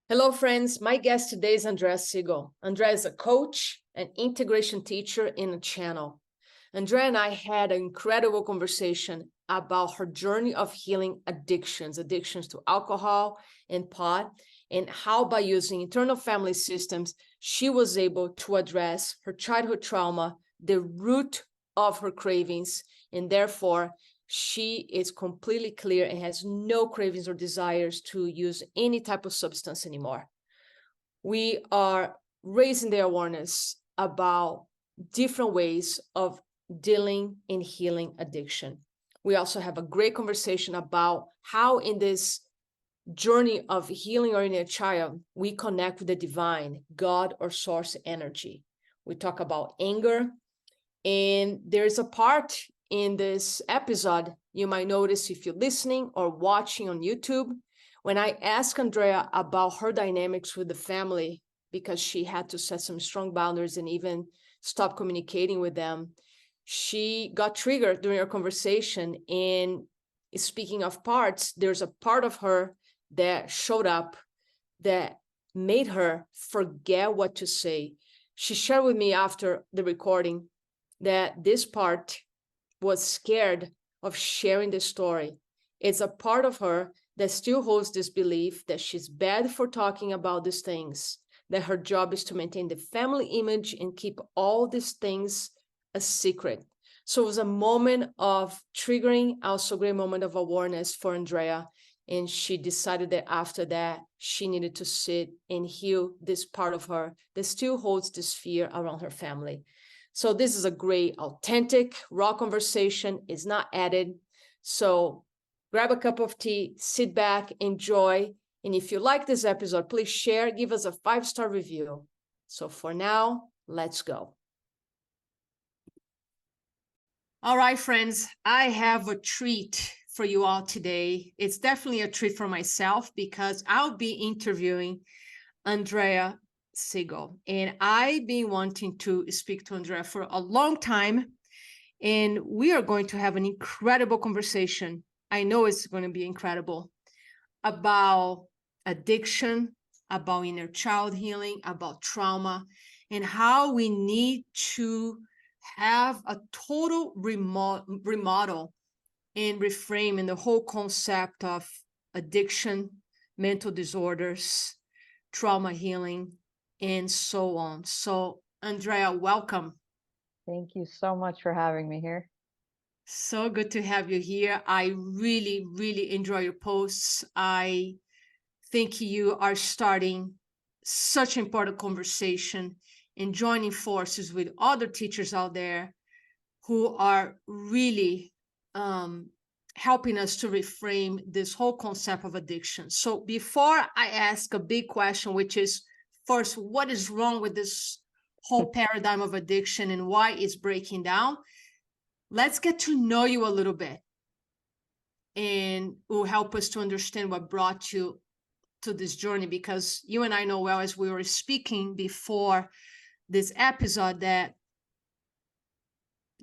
Hello, friends. My guest today is Andrea Segal. Andrea is a coach and integration teacher in a channel. Andrea and I had an incredible conversation about her journey of healing addictions to alcohol and pot, and how by using internal family systems, she was able to address her childhood trauma, the root of her cravings, and therefore she is completely clear and has no cravings or desires to use any type of substance anymore. We are raising the awareness about different ways of dealing and healing addiction. We also have a great conversation about how in this journey of healing our inner child, we connect with the divine, God or source energy. We talk about anger, and there's a part in this episode you might notice if you're listening or watching on YouTube, when I asked Andrea about her dynamics with the family, because she had to set some strong boundaries and even stop communicating with them, she got triggered during our conversation. And speaking of parts, there's a part of her that showed up that made her forget what to say. She shared with me after the recording that this part was scared of sharing the story. It's a part of her that still holds this belief that she's bad for talking about these things, that her job is to maintain the family image and keep all these things a secret. So it was a moment of triggering, also a great moment of awareness for Andrea. And she decided that after that, she needed to sit and heal this part of her that still holds this fear around her family. So this is a great, authentic, raw conversation. It's not added. So grab a cup of tea, sit back, enjoy. And if you like this episode, please share, give us a 5-star review. So for now, let's go. All right, friends, I have a treat for you all today. It's definitely a treat for myself because I'll be interviewing Andrea Segal. And I've been wanting to speak to Andrea for a long time. And we are going to have an incredible conversation. I know it's going to be incredible about addiction, about inner child healing, about trauma, and how we need to have a total remodel and reframe in the whole concept of addiction, mental disorders, trauma healing, and so on. So, Andrea, welcome. Thank you so much for having me here. So good to have you here. I really, really enjoy your posts. I think you are starting such an important conversation and joining forces with other teachers out there who are really helping us to reframe this whole concept of addiction. So before I ask a big question, which is first, what is wrong with this whole paradigm of addiction and why it's breaking down? Let's get to know you a little bit, and it will help us to understand what brought you to this journey, because you and I know well, as we were speaking before this episode, that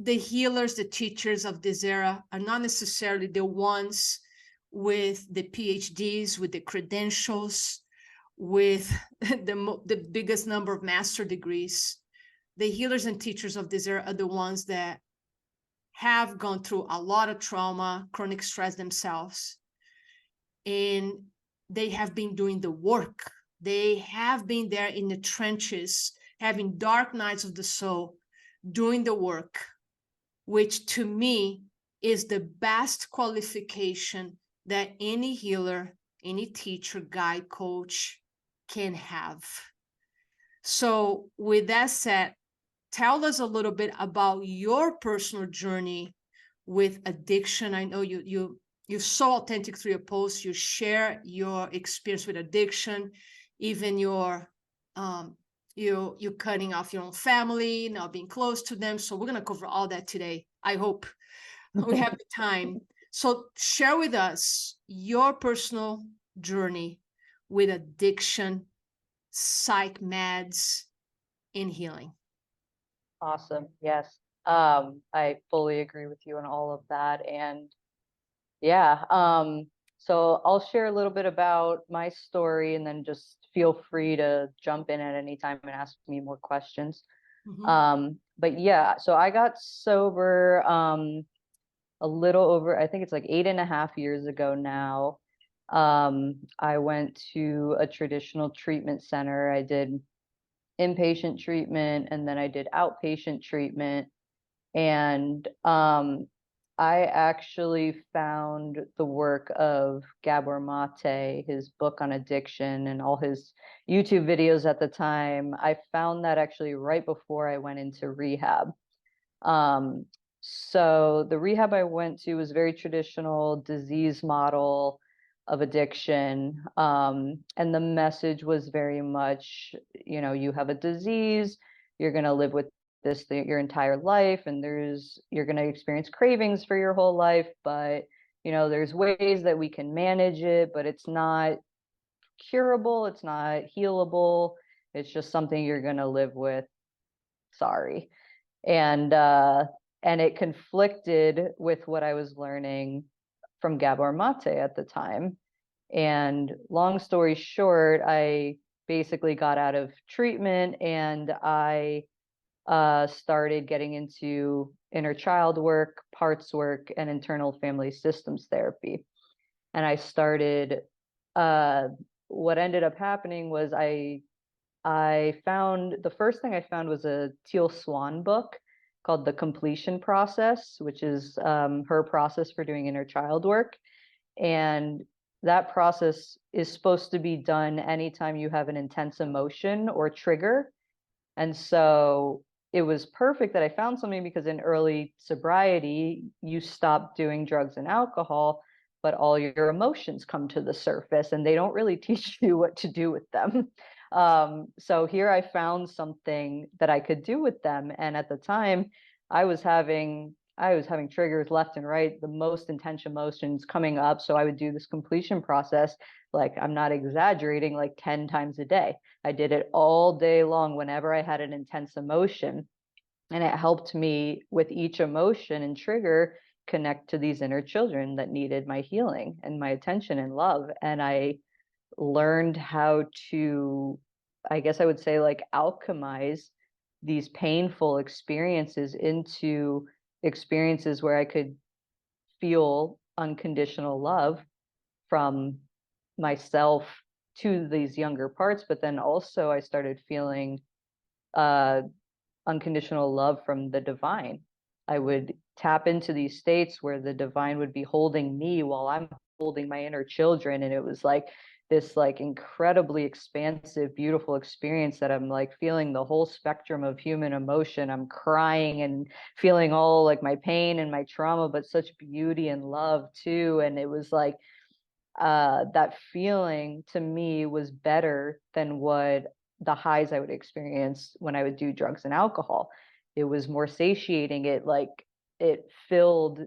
the healers, the teachers of this era are not necessarily the ones with the PhDs, with the credentials, with the biggest number of master degrees. The healers and teachers of this era are the ones that have gone through a lot of trauma, chronic stress themselves, and they have been doing the work. They have been there in the trenches, having dark nights of the soul, doing the work, which to me is the best qualification that any healer, any teacher, guide, coach can have. So with that said, tell us a little bit about your personal journey with addiction. I know you're so authentic through your posts. You share your experience with addiction, even your you cutting off your own family, not being close to them. So we're going to cover all that today. I hope we have the time. So share with us your personal journey with addiction, psych meds, and healing. Awesome. Yes. I fully agree with you on all of that. And yeah, So I'll share a little bit about my story, and then just feel free to jump in at any time and ask me more questions. But yeah, so I got sober a little over, I think it's like 8.5 years ago now. I went to a traditional treatment center. I did inpatient treatment, and then I did outpatient treatment. And I actually found the work of Gabor Mate, his book on addiction, and all his YouTube videos at the time. I found that actually right before I went into rehab. Um, so the rehab I went to was very traditional disease model of addiction. And the message was very much, you have a disease, you're going to live with this your entire life, and you're going to experience cravings for your whole life, but there's ways that we can manage it, but it's not curable, it's not healable, it's just something you're going to live with. Sorry. And it conflicted with what I was learning from Gabor Mate at the time. And long story short, I basically got out of treatment, and I started getting into inner child work, parts work, and internal family systems therapy. And I started, what ended up happening was I found, the first thing I found was a Teal Swan book called The Completion Process, which is her process for doing inner child work. And that process is supposed to be done anytime you have an intense emotion or trigger. And so it was perfect that I found something, because in early sobriety, you stop doing drugs and alcohol, but all your emotions come to the surface, and they don't really teach you what to do with them. So here I found something that I could do with them. And at the time, I was having triggers left and right, the most intense emotions coming up. So I would do this completion process, like, I'm not exaggerating, like 10 times a day. I did it all day long whenever I had an intense emotion. And it helped me with each emotion and trigger connect to these inner children that needed my healing and my attention and love. And I learned how to, I guess I would say, like, alchemize these painful experiences into experiences where I could feel unconditional love from myself to these younger parts. But then also I started feeling uh, unconditional love from the divine. I would tap into these states where the divine would be holding me while I'm holding my inner children. And it was like this like incredibly expansive, beautiful experience that I'm like feeling the whole spectrum of human emotion. I'm crying and feeling all like my pain and my trauma, but such beauty and love too. And it was like that feeling to me was better than what the highs I would experience when I would do drugs and alcohol. It was more satiating. It filled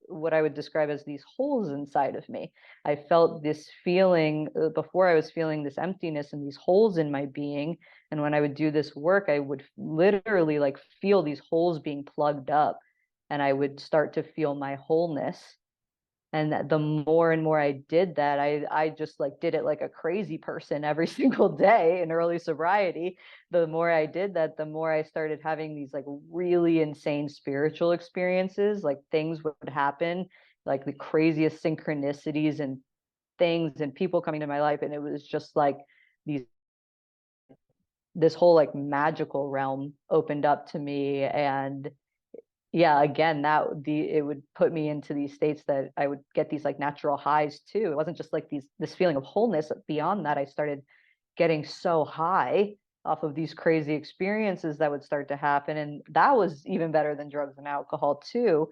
what I would describe as these holes inside of me. I felt this feeling before. I was feeling this emptiness and these holes in my being. And when I would do this work, I would literally like feel these holes being plugged up, and I would start to feel my wholeness. And that the more and more I did that, I just like did it like a crazy person every single day in early sobriety. The more I did that, the more I started having these like really insane spiritual experiences. Like things would happen, like the craziest synchronicities and things and people coming to my life. And it was just like this whole like magical realm opened up to me. And yeah, again, it would put me into these states that I would get these like natural highs too. It wasn't just like this feeling of wholeness. Beyond that, I started getting so high off of these crazy experiences that would start to happen. And that was even better than drugs and alcohol too.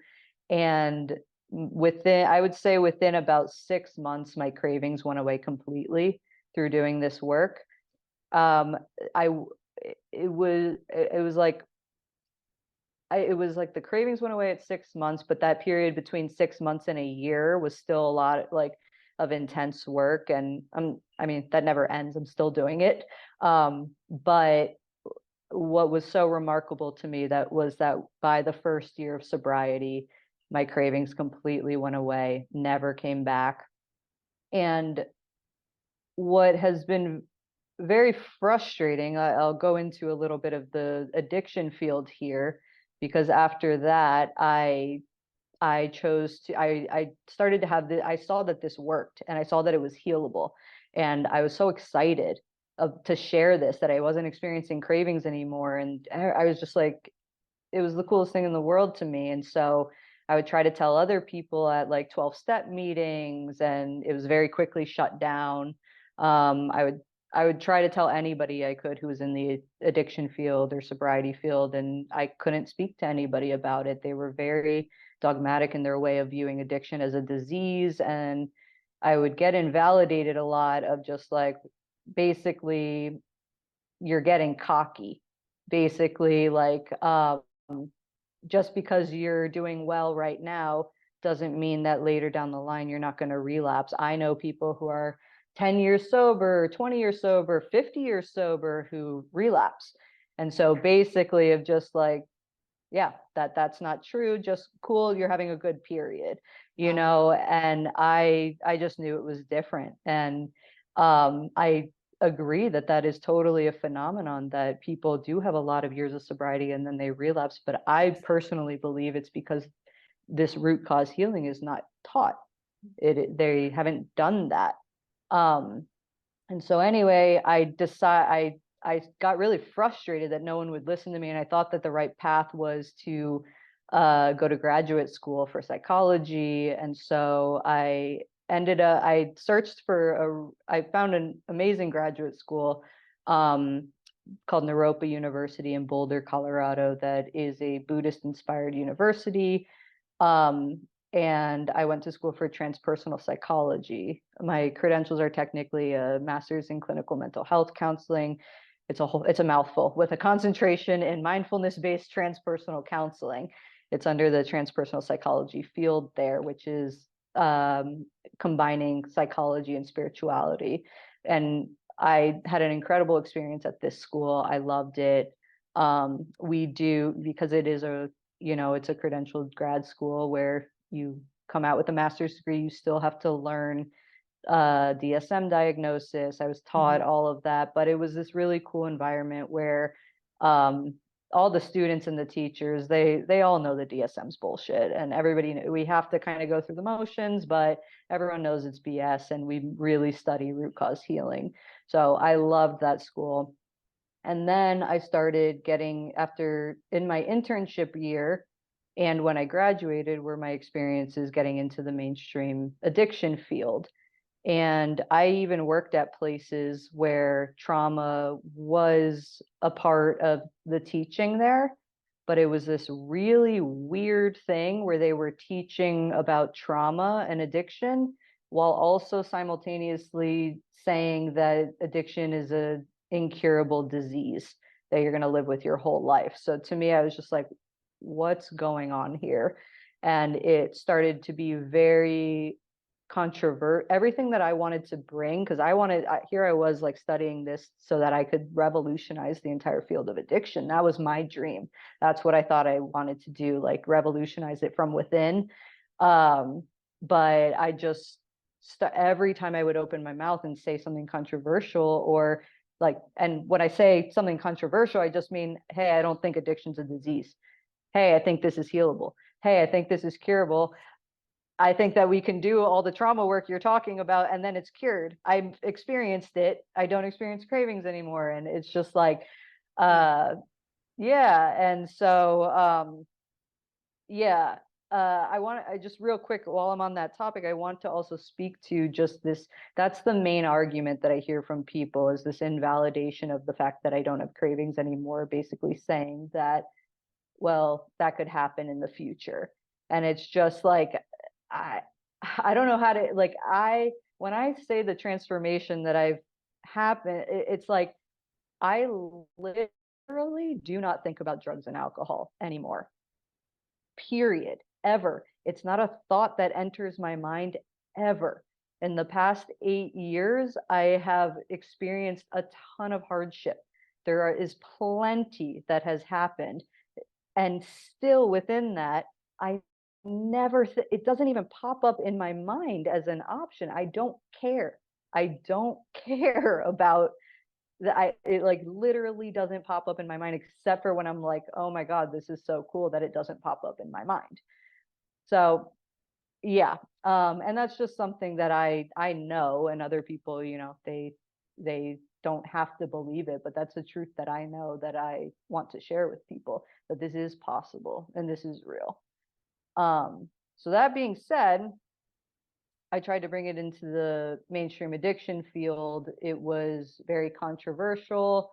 And I would say within about 6 months, my cravings went away completely through doing this work. Um, I, it was like, it was like the cravings went away at 6 months, but that period between 6 months and a year was still a lot like of intense work. And I mean, that never ends. I'm still doing it. But what was so remarkable to me that was that by the first year of sobriety, my cravings completely went away, never came back. And what has been very frustrating, I'll go into a little bit of the addiction field here, because after that, I chose to, I started to have I saw that this worked, and I saw that it was healable. And I was so excited to share this, that I wasn't experiencing cravings anymore. And I was just like, it was the coolest thing in the world to me. And so I would try to tell other people at like 12-step meetings, and it was very quickly shut down. I would try to tell anybody I could who was in the addiction field or sobriety field, and I couldn't speak to anybody about it. They were very dogmatic in their way of viewing addiction as a disease. And I would get invalidated a lot of just like, basically, you're getting cocky. Basically, like, just because you're doing well right now doesn't mean that later down the line you're not going to relapse. I know people who are 10 years sober, 20 years sober, 50 years sober who relapse. And so basically of just like, yeah, that's not true, just cool, you're having a good period, and I just knew it was different. And I agree that that is totally a phenomenon, that people do have a lot of years of sobriety and then they relapse. But I personally believe it's because this root cause healing is not taught. They haven't done that. And so anyway, I got really frustrated that no one would listen to me, and I thought that the right path was to go to graduate school for psychology. And so I searched I found an amazing graduate school called Naropa University in Boulder, Colorado, that is a Buddhist-inspired university. Um, and I went to school for transpersonal psychology. My credentials are technically a master's in clinical mental health counseling. It's a mouthful, with a concentration in mindfulness-based transpersonal counseling. It's under the transpersonal psychology field there, which is combining psychology and spirituality. And I had an incredible experience at this school. I loved it. We do, because it is it's a credentialed grad school where you come out with a master's degree, you still have to learn DSM diagnosis. I was taught all of that, but it was this really cool environment where all the students and the teachers, they all know the DSM's bullshit, and we have to kind of go through the motions, but everyone knows it's BS, and we really study root cause healing. So I loved that school. And then I started in my internship year, and when I graduated, were my experiences getting into the mainstream addiction field. And I even worked at places where trauma was a part of the teaching there, but it was this really weird thing where they were teaching about trauma and addiction while also simultaneously saying that addiction is an incurable disease that you're going to live with your whole life. So to me, I was just like, what's going on here? And it started to be very everything that I wanted to bring, because here I was like studying this so that I could revolutionize the entire field of addiction. That was my dream. That's what I thought I wanted to do, like revolutionize it from within. But I just every time I would open my mouth and say something controversial, or like, and when I say something controversial, I just mean, hey, I don't think addiction's a disease. Hey, I think this is healable. Hey, I think this is curable. I think that we can do all the trauma work you're talking about, and then it's cured. I've experienced it. I don't experience cravings anymore. And it's just like, yeah. And so, yeah, I just real quick, while I'm on that topic, I want to also speak to just this. That's the main argument that I hear from people, is this invalidation of the fact that I don't have cravings anymore, basically saying that, well, that could happen in the future. And it's just like, I don't know how to, like, when I say the transformation that I've happened, it's like, I literally do not think about drugs and alcohol anymore, period, ever. It's not a thought that enters my mind ever. In the past 8 years, I have experienced a ton of hardship. Is plenty that has happened. And still within that, I never, it doesn't even pop up in my mind as an option. I don't care. I don't care about that. It like literally doesn't pop up in my mind, except for when I'm like, oh my God, this is so cool that it doesn't pop up in my mind. So yeah. And that's just something that I know, and other people, you know, they don't have to believe it, but that's a truth that I know, that I want to share with people, that this is possible and this is real. So that being said, I tried to bring it into the mainstream addiction field. It was very controversial.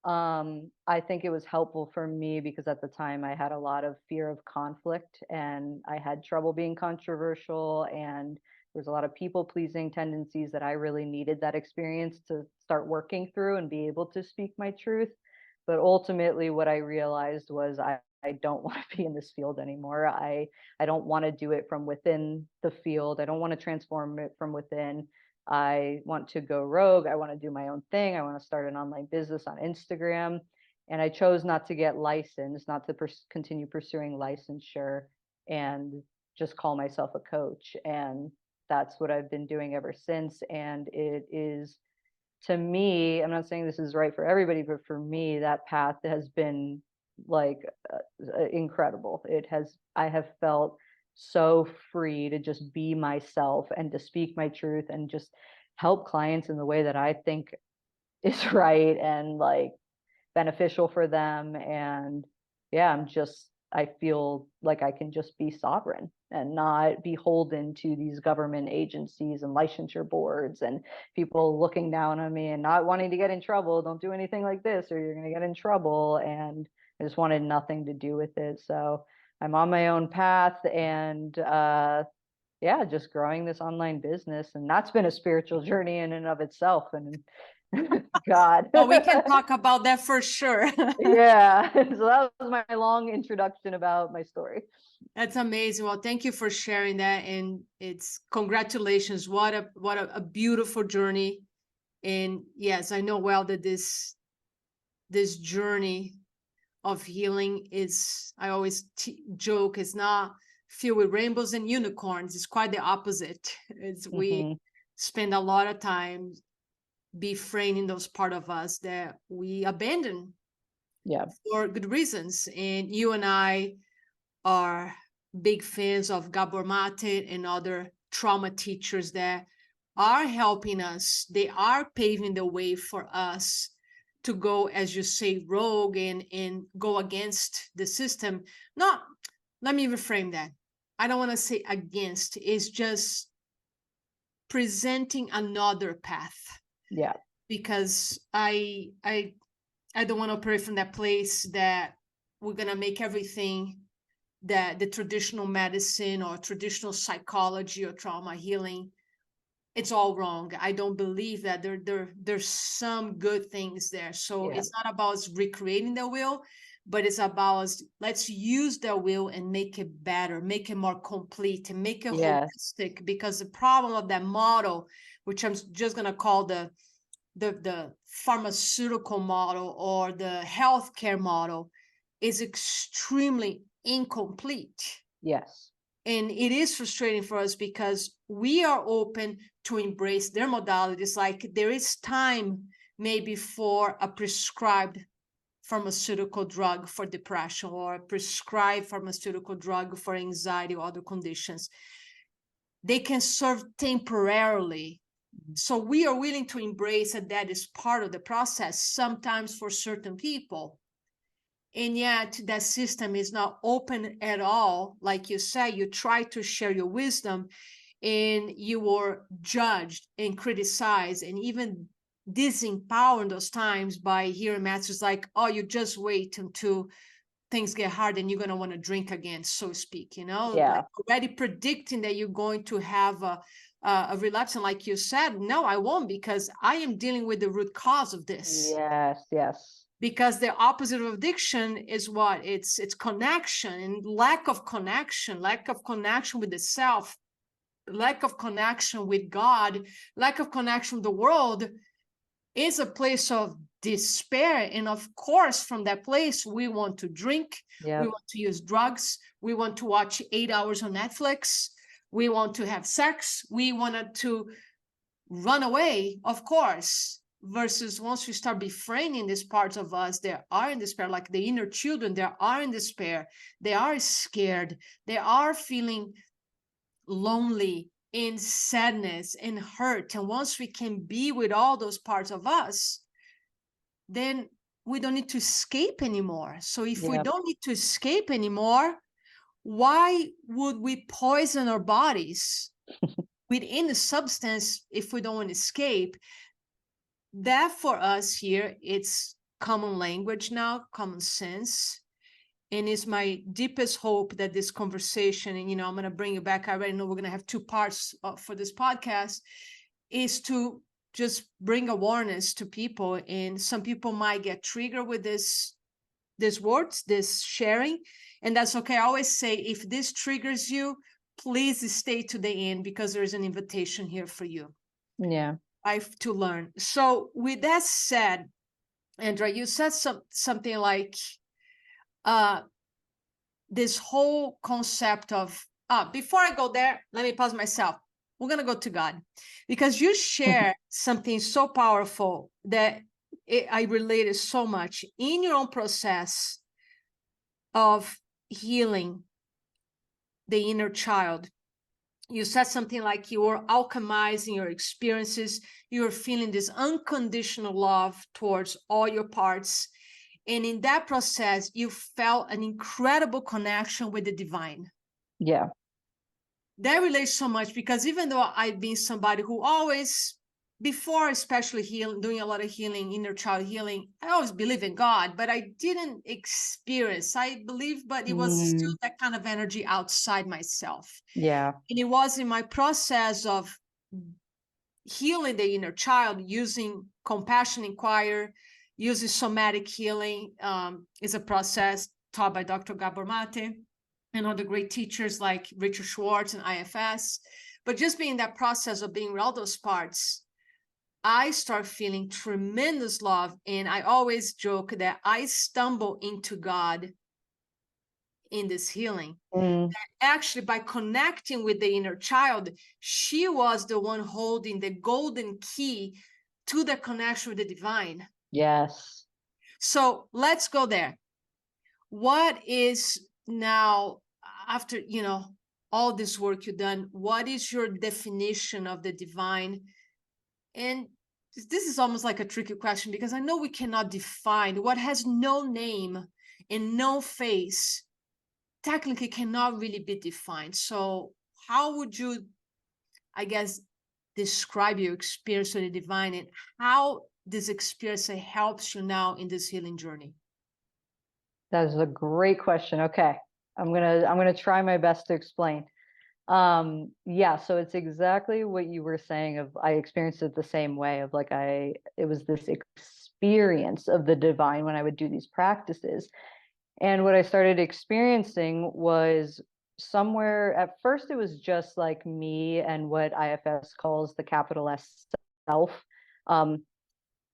I think it was helpful for me because at the time I had a lot of fear of conflict, and I had trouble being controversial, and there was a lot of people pleasing tendencies that I really needed that experience to start working through and be able to speak my truth. But ultimately what I realized was I don't want to be in this field anymore. I don't want to do it from within the field. I don't want to transform it from within. I want to go rogue. I want to do my own thing. I want to start an online business on Instagram. And I chose not to get licensed, not to continue pursuing licensure, and just call myself a coach. And that's what I've been doing ever since. And it is, to me, I'm not saying this is right for everybody, but for me, that path has been like incredible. I have felt so free to just be myself and to speak my truth and just help clients in the way that I think is right and like beneficial for them. And yeah, I feel like I can just be sovereign and not beholden to these government agencies and licensure boards and people looking down on me and not wanting to get in trouble. Don't do anything like this or you're going to get in trouble. And I just wanted nothing to do with it. So I'm on my own path, and yeah, just growing this online business. And that's been a spiritual journey in and of itself. And God. Well, we can talk about that for sure. Yeah. So that was my long introduction about my story. That's amazing. Well, thank you for sharing that. And it's congratulations. What a beautiful journey. And yes, I know well that this journey of healing is, I always joke, it's not filled with rainbows and unicorns. It's quite the opposite. We spend a lot of time befriending those part of us that we abandon for good reasons. And you and I are big fans of Gabor Mate and other trauma teachers that are helping us. They are paving the way for us to go, as you say, rogue and go against the system. Not, let me reframe that. I don't want to say against, it's just presenting another path. Yeah. Because I don't want to operate from that place that we're going to make everything that the traditional medicine or traditional psychology or trauma healing, it's all wrong. I don't believe that. There's some good things there. So it's not about us recreating the wheel, but it's about us, let's use the wheel and make it better, make it more complete, and make it holistic. Because the problem of that model, which I'm just going to call the pharmaceutical model or the healthcare model, is extremely incomplete. Yes. And it is frustrating for us because we are open to embrace their modalities. Like there is time maybe for a prescribed pharmaceutical drug for depression or a prescribed pharmaceutical drug for anxiety or other conditions. They can serve temporarily. So we are willing to embrace that is part of the process, sometimes for certain people. And yet that system is not open at all. Like you say, you try to share your wisdom and you were judged and criticized and even disempowered those times by hearing messages like, oh, you just wait until things get hard and you're going to want to drink again, so to speak, like already predicting that you're going to have a relapse. And like you said, no, I won't, because I am dealing with the root cause of this. Yes. Because the opposite of addiction is what? It's connection, and lack of connection with the self, lack of connection with God, lack of connection with the world is a place of despair. And of course, from that place, we want to drink, we Yeah. want to use drugs, we want to watch 8 hours on Netflix, we want to have sex, we wanted to run away, of course. Versus once we start befriending these parts of us that are in despair, like the inner children, they are in despair, they are scared, they are feeling lonely, in sadness and hurt. And once we can be with all those parts of us, then we don't need to escape anymore. So if we Yeah. don't need to escape anymore, why would we poison our bodies within the substance if we don't want to escape? That for us here, it's common language now, common sense. And it's my deepest hope that this conversation, and I'm going to bring you back. I already know we're going to have 2 parts for this podcast, is to just bring awareness to people. And some people might get triggered with this words, this sharing, and that's okay. I always say, if this triggers you, please stay to the end, because there's an invitation here for you. Yeah. I've to learn. So with that said, Andrea, you said something like this whole concept of, before I go there, let me pause myself. We're going to go to God, because you share something so powerful that I related so much in your own process of healing the inner child. You said something like you were alchemizing your experiences. You were feeling this unconditional love towards all your parts. And in that process, you felt an incredible connection with the divine. Yeah. That relates so much, because even though I've been somebody who always, before especially doing a lot of healing, inner child healing, I always believe in God, but I didn't experience. I believe, but it was still that kind of energy outside myself. Yeah. And it was in my process of healing the inner child, using compassion inquiry, using somatic healing, is a process taught by Dr. Gabor Mate and other great teachers like Richard Schwartz and IFS. But just being that process of being with all those parts, I start feeling tremendous love. And I always joke that I stumble into God in this healing. That actually, by connecting with the inner child, she was the one holding the golden key to the connection with the divine. Yes. So let's go there. What is now, after all this work you've done, what is your definition of the divine? And this is almost like a tricky question, because I know we cannot define what has no name and no face. Technically cannot really be defined. So how would you, I guess, describe your experience with the divine, and how this experience helps you now in this healing journey? That is a great question. Okay. I'm gonna try my best to explain. Yeah, so it's exactly what you were saying. Of I experienced it the same way, of like it was this experience of the divine when I would do these practices. And what I started experiencing was, somewhere at first it was just like me and what IFS calls the capital S self,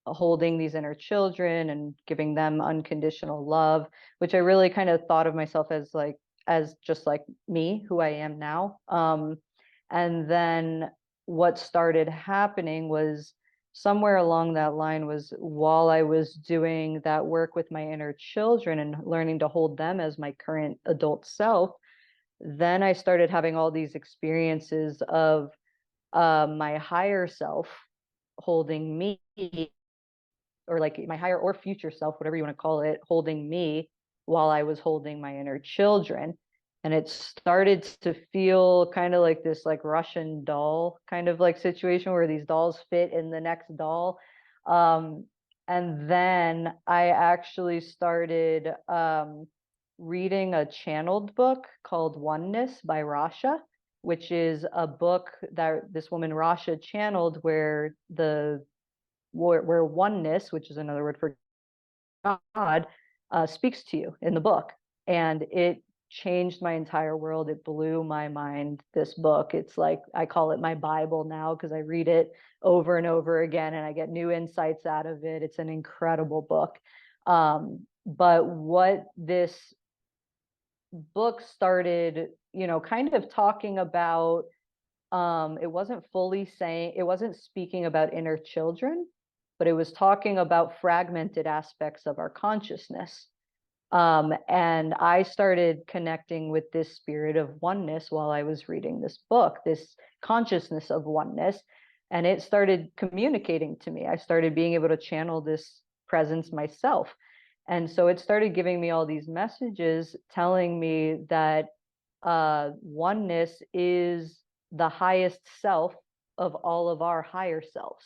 holding these inner children and giving them unconditional love, which I really kind of thought of myself as just like me, who I am now. And then what started happening was, somewhere along that line was, while I was doing that work with my inner children and learning to hold them as my current adult self, then I started having all these experiences of my higher self holding me, or like my higher or future self, whatever you want to call it, holding me while I was holding my inner children. And it started to feel kind of like this like Russian doll kind of like situation, where these dolls fit in the next doll. And then I actually started reading a channeled book called Oneness by Rasha, which is a book that this woman Rasha channeled, where oneness, which is another word for God, speaks to you in the book. And it changed my entire world. It blew my mind, this book. It's like, I call it my Bible now because I read it over and over again and I get new insights out of it. It's an incredible book. But what this book started, kind of talking about, it wasn't speaking about inner children, but it was talking about fragmented aspects of our consciousness. And I started connecting with this spirit of oneness while I was reading this book, this consciousness of oneness, and it started communicating to me. I started being able to channel this presence myself. And so it started giving me all these messages telling me that oneness is the highest self of all of our higher selves.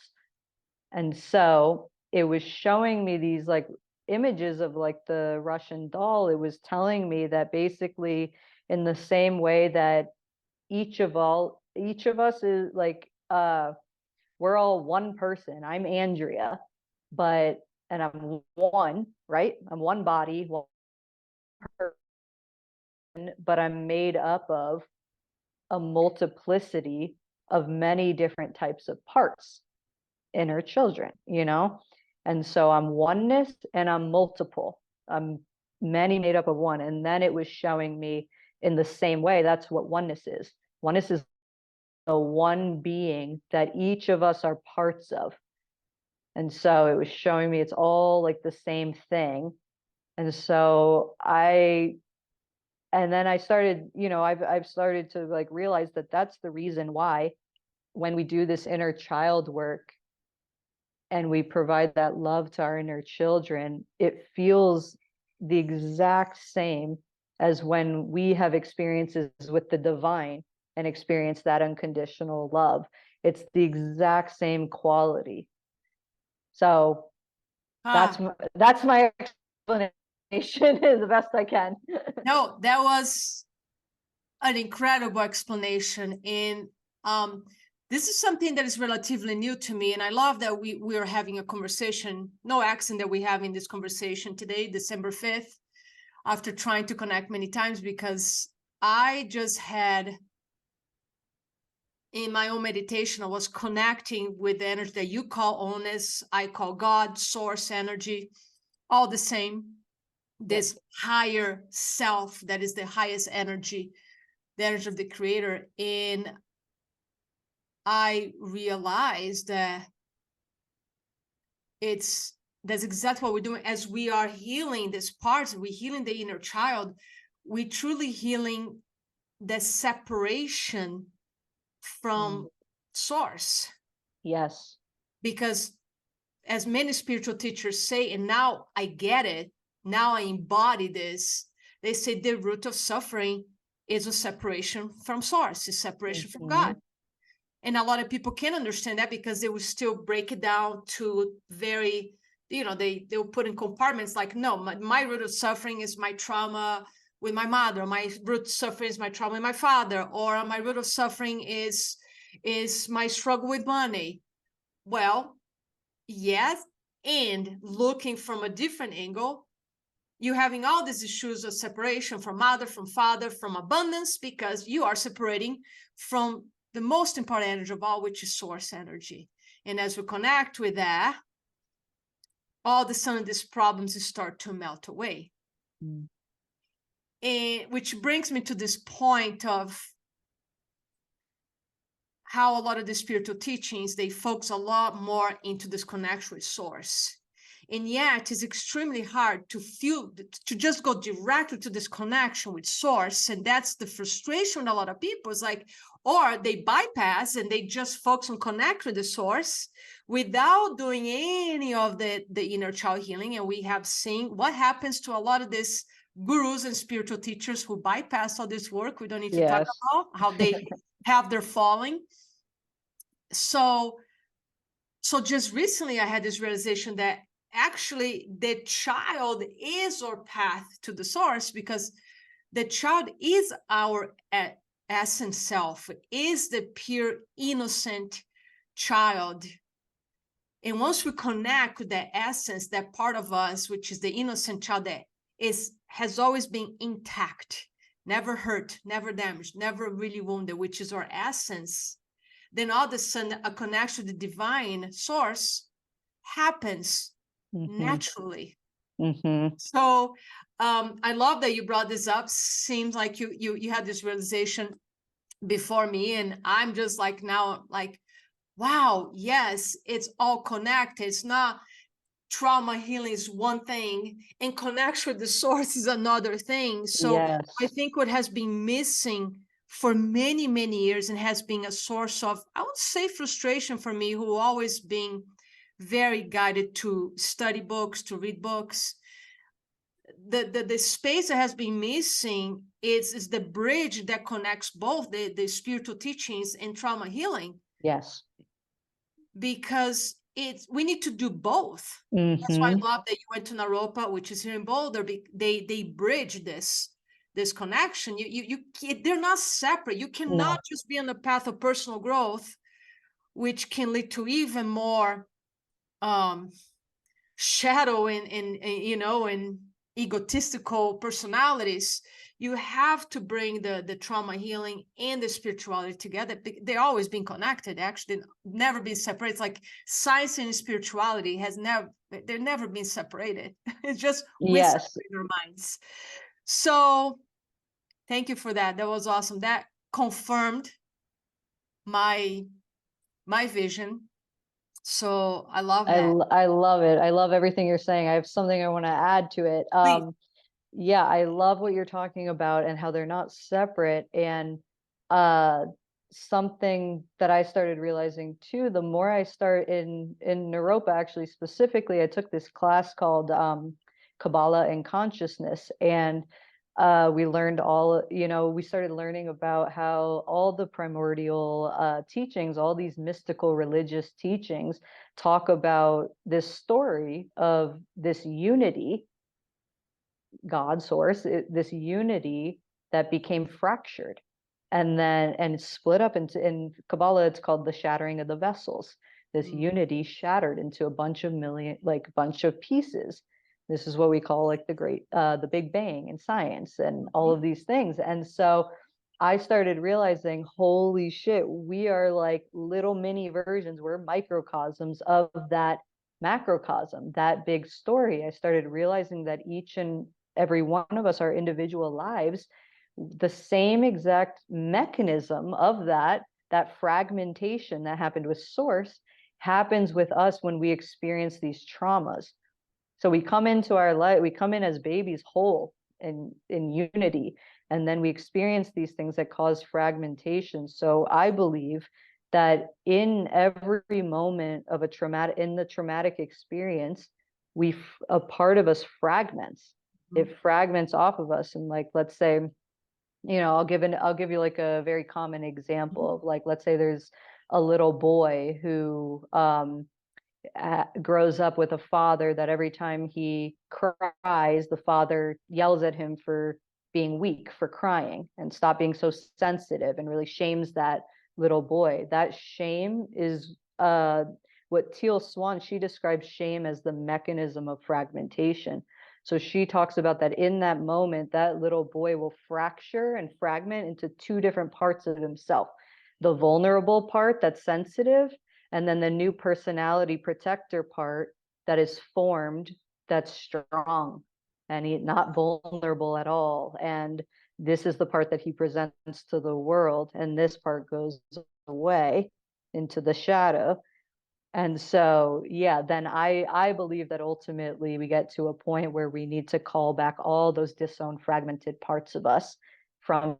And so it was showing me these like images of like the Russian doll. It was telling me that basically in the same way that each of us is like, we're all one person. I'm Andrea, and I'm one, right? I'm one body, one person, but I'm made up of a multiplicity of many different types of parts, inner children, And so I'm oneness and I'm multiple. I'm many made up of one. And then it was showing me in the same way, that's what oneness is. Oneness is a one being that each of us are parts of. And so it was showing me it's all like the same thing. And so then I started, I've started to like realize that that's the reason why when we do this inner child work and we provide that love to our inner children, it feels the exact same as when we have experiences with the divine and experience that unconditional love. It's the exact same quality. So that's my explanation is the best I can. No, that was an incredible explanation. And this is something that is relatively new to me. And I love that we are having a conversation, no accident that we have in this conversation today, December 5th, after trying to connect many times, because I just had, in my own meditation, I was connecting with the energy that you call Oneness, I call God, source energy, all the same. This higher self that is the highest energy, the energy of the creator. And I realized that that's exactly what we're doing as we are healing this part, we're healing the inner child, we're truly healing the separation from source. Yes. Because as many spiritual teachers say, and now I get it, now I embody this, they say the root of suffering is a separation from source, is separation from God. And a lot of people can't understand that because they will still break it down to very, they'll put in compartments like, no, my root of suffering is my trauma with my mother, my root of suffering is my trauma with my father, or my root of suffering is my struggle with money. Well, yes, and looking from a different angle, you're having all these issues of separation from mother, from father, from abundance, because you are separating from the most important energy of all, which is source energy. And as we connect with that, all of a sudden these problems start to melt away. And which brings me to this point of how a lot of the spiritual teachings, they focus a lot more into this connection with source. And yet it's extremely hard to just go directly to this connection with source. And that's the frustration with a lot of people. It's like, or they bypass and they just focus on connect with the source without doing any of the inner child healing. And we have seen what happens to a lot of these gurus and spiritual teachers who bypass all this work. We don't need to talk about how they have their falling. So just recently I had this realization that actually the child is our path to the source, because the child is our essence self, is the pure innocent child. And once we connect with that essence, that part of us, which is the innocent child that has always been intact, never hurt, never damaged, never really wounded, which is our essence, then all of a sudden a connection to the divine source happens naturally. So I love that you brought this up. Seems like you had this realization before me, and I'm just like now like, wow, yes, it's all connected. It's not trauma healing is one thing and connection with the source is another thing. So Yes. I think what has been missing for many, many years and has been a source of, I would say, frustration for me, who always been very guided to study books, to read books. The space that has been missing is the bridge that connects both the spiritual teachings and trauma healing. Yes. Because we need to do both. That's why I love that you went to Naropa, which is here in Boulder. They bridge this connection. They're not separate. You cannot just be on the path of personal growth, which can lead to even more shadow and egotistical personalities. You have to bring the trauma healing and the spirituality together. They're always been connected, actually, never been separated. It's like science and spirituality they've never been separated. It's just we separate our minds. So thank you for that. That was awesome. That confirmed my vision. So I love that. I love it. I love everything you're saying. I have something I want to add to it. Yeah, I love what you're talking about and how they're not separate. And something that I started realizing too, the more I start in Naropa, actually specifically, I took this class called Kabbalah and Consciousness. And we learned we started learning about how all the primordial teachings, all these mystical religious teachings talk about this story of this unity, God source, this unity that became fractured and split up in Kabbalah, it's called the shattering of the vessels. This unity shattered into a bunch of pieces. This is what we call like the Big Bang in science and all of these things. And so I started realizing, holy shit, we are like little mini versions. We're microcosms of that macrocosm, that big story. I started realizing that each and every one of us, our individual lives, the same exact mechanism of that fragmentation that happened with source happens with us when we experience these traumas. So we come into our life, we come in as babies whole and in unity, and then we experience these things that cause fragmentation. So I believe that in every moment of the traumatic experience, a part of us fragments. It fragments off of us. And like, let's say, I'll give you like a very common example of like, let's say there's a little boy who grows up with a father that every time he cries, the father yells at him for being weak, for crying, and stop being so sensitive, and really shames that little boy. That shame is what Teal Swan, she describes shame as the mechanism of fragmentation. So she talks about that in that moment, that little boy will fracture and fragment into two different parts of himself. The vulnerable part that's sensitive, and then the new personality protector part that is formed, that's strong and not vulnerable at all. And this is the part that he presents to the world. And this part goes away into the shadow. And so, yeah, then I believe that ultimately we get to a point where we need to call back all those disowned, fragmented parts of us from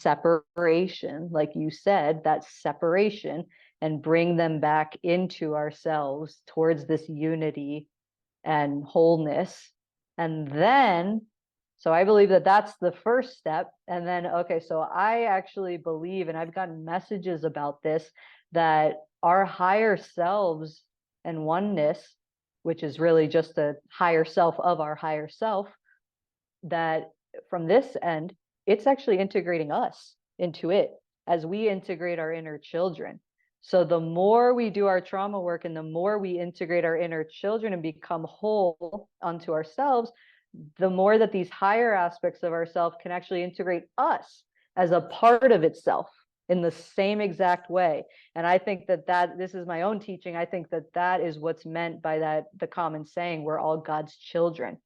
separation, like you said, that separation, and bring them back into ourselves towards this unity and wholeness. And then, so I believe that that's the first step. And then, okay, so I actually believe, and I've gotten messages about this, that our higher selves and oneness, which is really just a higher self of our higher self, that from this end, it's actually integrating us into it as we integrate our inner children. So the more we do our trauma work and the more we integrate our inner children and become whole unto ourselves, the more that these higher aspects of ourself can actually integrate us as a part of itself in the same exact way. And I think that this is my own teaching. I think that is what's meant by that, the common saying, we're all God's children.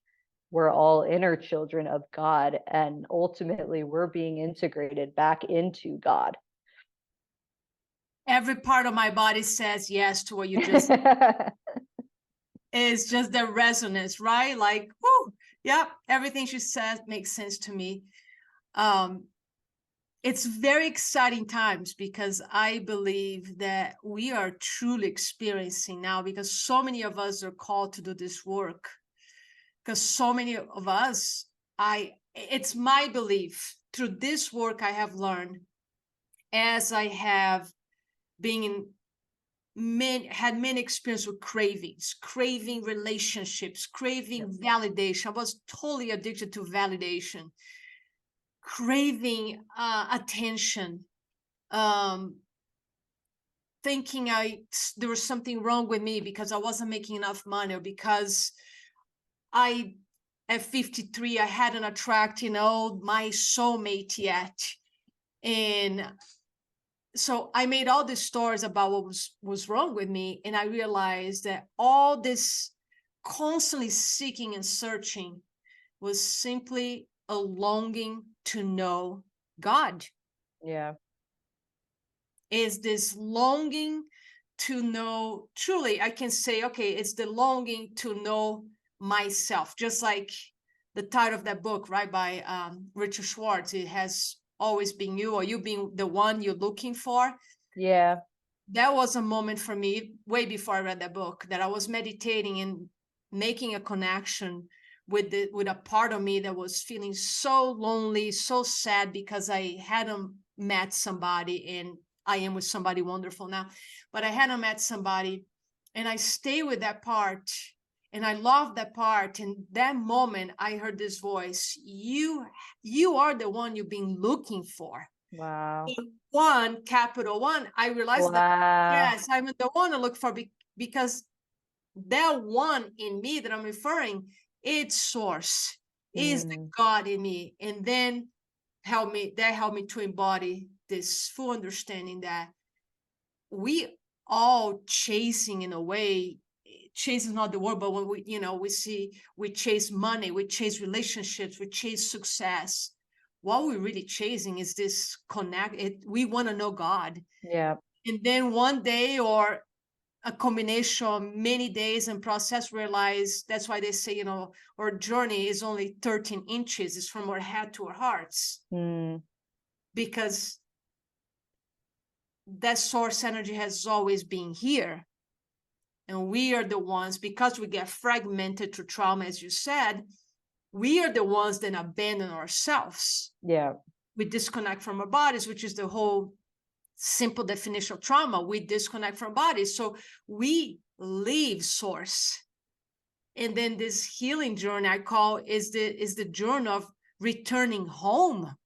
We're all inner children of God, and ultimately we're being integrated back into God. Every part of my body says yes to what you just said. It's just the resonance, right? Like, whoo, yeah, everything she said makes sense to me. It's very exciting times, because I believe that we are truly experiencing now, because so many of us are called to do this work, because so many of us, it's my belief through this work I have learned, as I have been had many experiences with cravings, craving relationships, craving validation. I was totally addicted to validation, craving attention, thinking there was something wrong with me because I wasn't making enough money, or because at 53, I hadn't attracted, my soulmate yet. And so I made all these stories about what was wrong with me. And I realized that all this constantly seeking and searching was simply a longing to know God. Yeah. Is this longing to know, truly, I can say, okay, it's the longing to know myself, just like the title of that book, right, by Richard Schwartz. It has always been you, or you being the one you're looking for. Yeah. That was a moment for me way before I read that book, that I was meditating and making a connection with a part of me that was feeling so lonely, so sad, because I hadn't met somebody, and I am with somebody wonderful now, but I hadn't met somebody, and I stay with that part, and I love that part. And that moment I heard this voice, you are the one you've been looking for. Wow. One, capital One. I realized that, yes, I'm the one to look for, because that one in me that I'm referring, it's source, is the God in me. And then helped me to embody this full understanding that we all chasing, in a way, chase is not the word, but when we chase money, we chase relationships, we chase success. What we're really chasing is this we want to know God. Yeah. And then one day, or a combination of many days and process, realize that's why they say, our journey is only 13 inches. It's from our head to our hearts. Because that source energy has always been here. And we are the ones, because we get fragmented through trauma, as you said, we are the ones that abandon ourselves. Yeah. We disconnect from our bodies, which is the whole simple definition of trauma. We disconnect from bodies. So we leave source. And then this healing journey I call is the journey of returning home.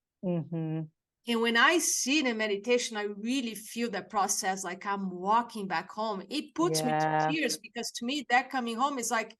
And when I sit in meditation, I really feel that process, like I'm walking back home. It puts me to tears, because to me, that coming home is like,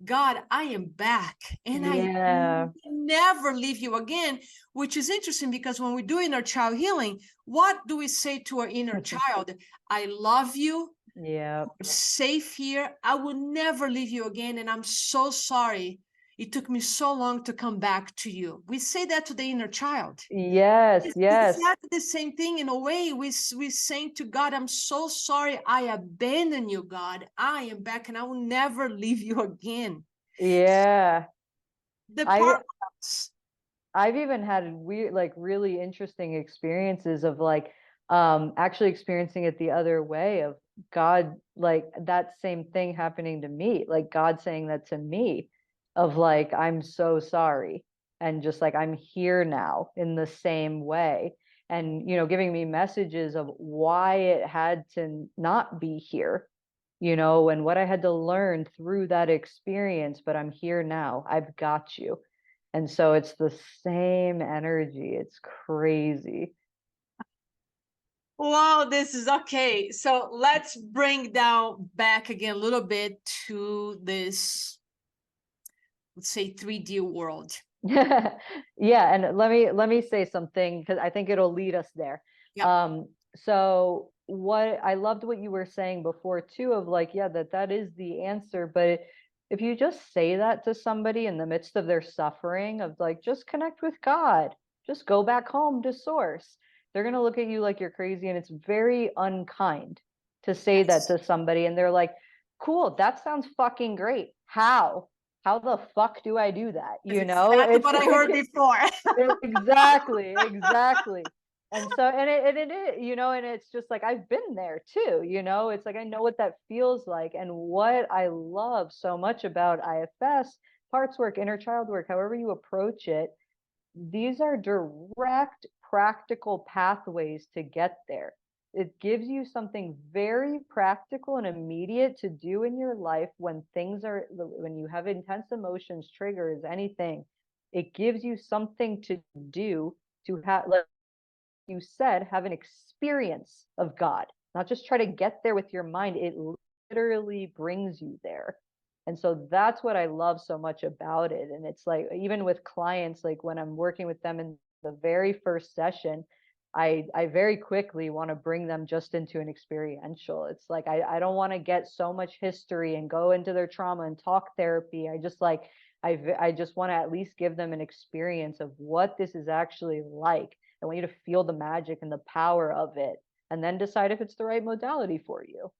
God, I am back, and I never leave you again, which is interesting, because when we do inner child healing, what do we say to our inner child? I love you. Yeah. You're safe here. I will never leave you again. And I'm so sorry it took me so long to come back to you. We say that to the inner child. Yes, yes. It's exactly the same thing in a way. We saying to God, I'm so sorry I abandoned you, God. I am back, and I will never leave you again. Yeah. The part I've even had weird, like really interesting experiences of like actually experiencing it the other way, of God, like that same thing happening to me, like God saying that to me, of like, I'm so sorry. And just like, I'm here now, in the same way. And, giving me messages of why it had to not be here, and what I had to learn through that experience, but I'm here now. I've got you. And so it's the same energy. It's crazy. Wow, this is okay. So let's bring down back again a little bit to this let's say 3D world. Yeah, and let me say something because I think it'll lead us there. Yeah. So what I loved what you were saying before too, of like, yeah, that is the answer. But if you just say that to somebody in the midst of their suffering, of like, just connect with God, just go back home to source, they're gonna look at you like you're crazy, and it's very unkind to say that to somebody, and they're like, cool, that sounds fucking great. How the fuck do I do that? That's You know, exactly it's what I heard before. exactly. And so, and it is, you know, and it's just like, I've been there too, you know, it's like, I know what that feels like. And what I love so much about IFS, parts work, inner child work, however you approach it, these are direct, practical pathways to get there. It gives you something very practical and immediate to do in your life when when you have intense emotions, triggers, anything. It gives you something to do to have, like you said, have an experience of God, not just try to get there with your mind. It literally brings you there. And so that's what I love so much about it. And it's like, even with clients, like when I'm working with them in the very first session, I very quickly want to bring them just into an experiential. It's like, I don't want to get so much history and go into their trauma and talk therapy. I just like, I just want to at least give them an experience of what this is actually like. I want you to feel the magic and the power of it, and then decide if it's the right modality for you,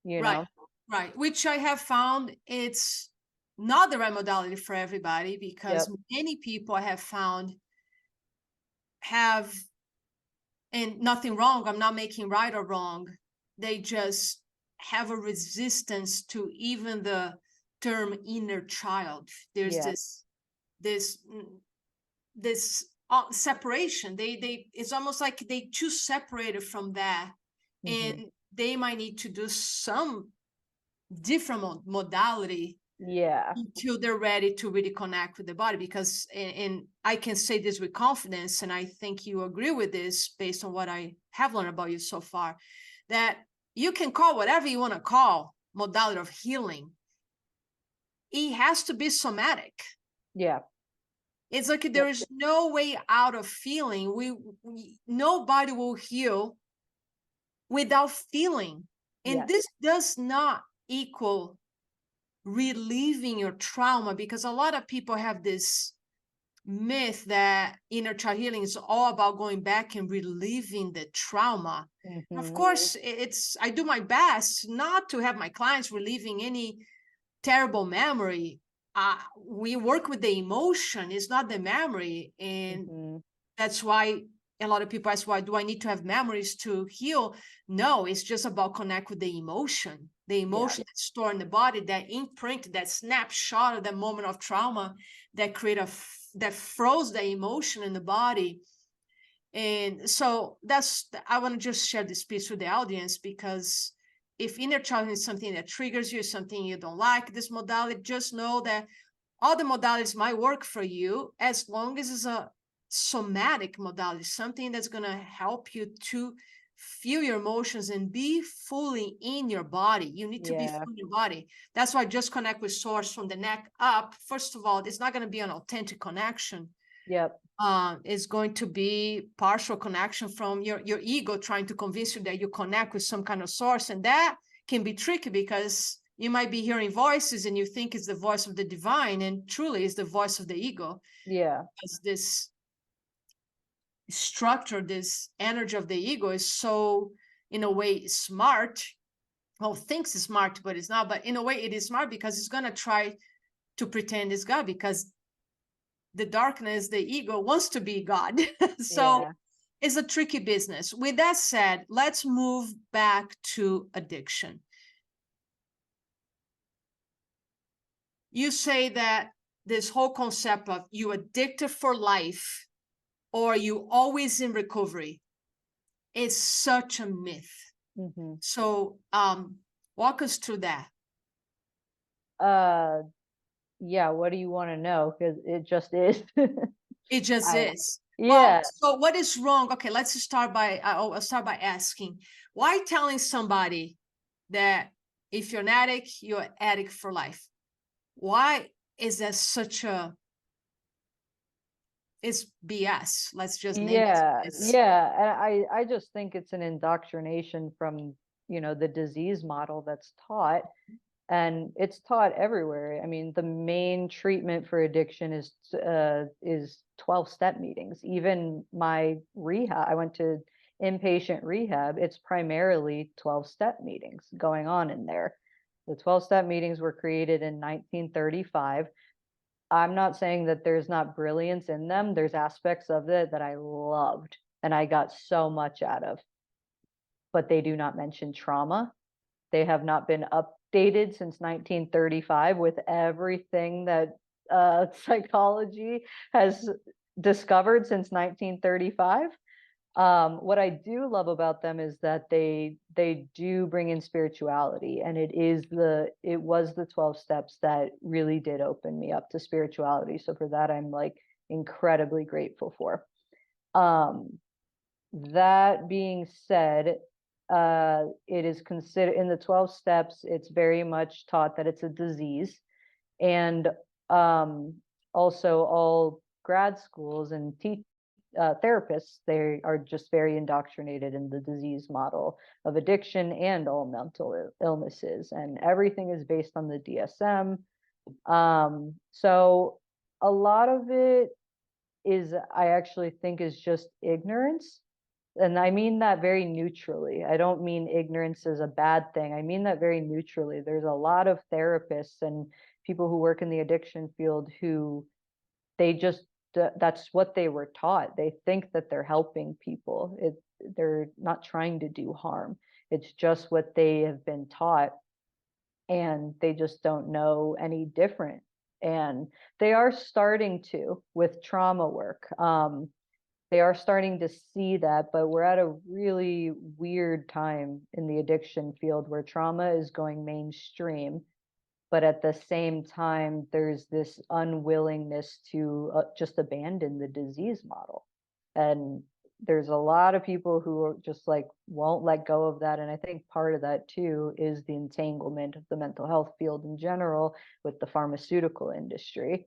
you Right, know? right. Which I have found it's not the right modality for everybody, because Yep. many people I have found have, and nothing wrong, I'm not making right or wrong, they just have a resistance to even the term inner child. There's Yeah. this this separation. They it's almost like they too separated from that, Hmm. and they might need to do some different modality Yeah. until they're ready to really connect with the body. Because, and I can say this with confidence, and I think you agree with this based on what I have learned about you so far, that you can call whatever you want to call modality of healing. It has to be somatic. Yeah. It's like there Yep. is no way out of feeling. Nobody will heal without feeling. And Yes. this does not equal relieving your trauma, because a lot of people have this myth that inner child healing is all about going back and relieving the trauma. And of Hmm. course, I do my best not to have my clients relieving any terrible memory. We work with the emotion, it's not the memory. And Hmm. that's why a lot of people ask, why do I need to have memories to heal? No, it's just about connect with the emotion Yeah. that's stored in the body, that imprint, that snapshot of that moment of trauma that that froze the emotion in the body. And so I want to just share this piece with the audience, because if inner child is something that triggers you, something you don't like, this modality, just know that all the modalities might work for you, as long as it's a somatic modality, something that's going to help you to feel your emotions and be fully in your body. You need to be Yeah. fully in your body. That's why just connect with source from the neck up. First of all, it's not going to be an authentic connection. Yep. Is going to be partial connection from your ego trying to convince you that you connect with some kind of source. And that can be tricky, because you might be hearing voices and you think it's the voice of the divine, and truly it's the voice of the ego. Yeah. As this structure, this energy of the ego is so, in a way, smart. Well, thinks it's smart, but it's not. But in a way, it is smart, because it's going to try to pretend it's God, because the darkness, the ego, wants to be God. So Yeah. it's a tricky business. With that said, let's move back to addiction. You say that this whole concept of you addicted for life or you always in recovery is such a myth. Hmm. So walk us through that. Uh, yeah. What do you want to know? Because it just is. It just I, is. Well, yeah. so what is wrong? Okay, let's start by I'll start by asking, why telling somebody that if you're an addict, you're an addict for life? Why is that such a, it's BS. Let's just name Yeah, it. yeah. And I just think it's an indoctrination from, the disease model that's taught, and it's taught everywhere. I mean, the main treatment for addiction is 12-step meetings. Even my rehab, I went to inpatient rehab. It's primarily 12-step meetings going on in there. The 12-step meetings were created in 1935. I'm not saying that there's not brilliance in them. There's aspects of it that I loved and I got so much out of, but they do not mention trauma. They have not been updated since 1935 with everything that psychology has discovered since 1935. What I do love about them is that they do bring in spirituality, and it was the 12 steps that really did open me up to spirituality. So for that, I'm like incredibly grateful for. That being said, it is considered in the 12 steps, it's very much taught that it's a disease. And also all grad schools and therapists, they are just very indoctrinated in the disease model of addiction and all mental illnesses, and everything is based on the DSM. So a lot of it is, I actually think, is just ignorance. And I mean that very neutrally. I don't mean ignorance is a bad thing. I mean that very neutrally. There's a lot of therapists and people who work in the addiction field who they just, that's what they were taught. They think that they're helping people. They're not trying to do harm. It's just what they have been taught, and they just don't know any different. And they are starting to with trauma work. They are starting to see that, but we're at a really weird time in the addiction field where trauma is going mainstream, but at the same time, there's this unwillingness to just abandon the disease model. And there's a lot of people who are just like won't let go of that. And I think part of that too is the entanglement of the mental health field in general with the pharmaceutical industry.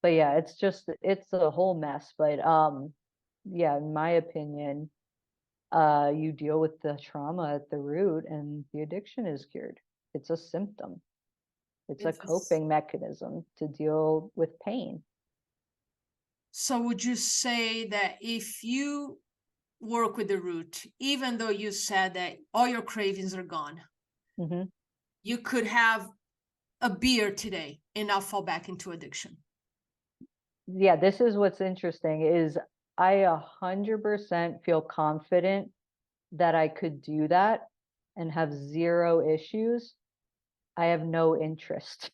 But yeah, it's a whole mess. But yeah, in my opinion, you deal with the trauma at the root and the addiction is cured. It's a symptom. It's a coping mechanism to deal with pain. So would you say that if you work with the root, even though you said that all your cravings are gone, Mm-hmm. you could have a beer today and not fall back into addiction? Yeah, this is what's interesting is I 100% feel confident that I could do that and have zero issues. I have no interest.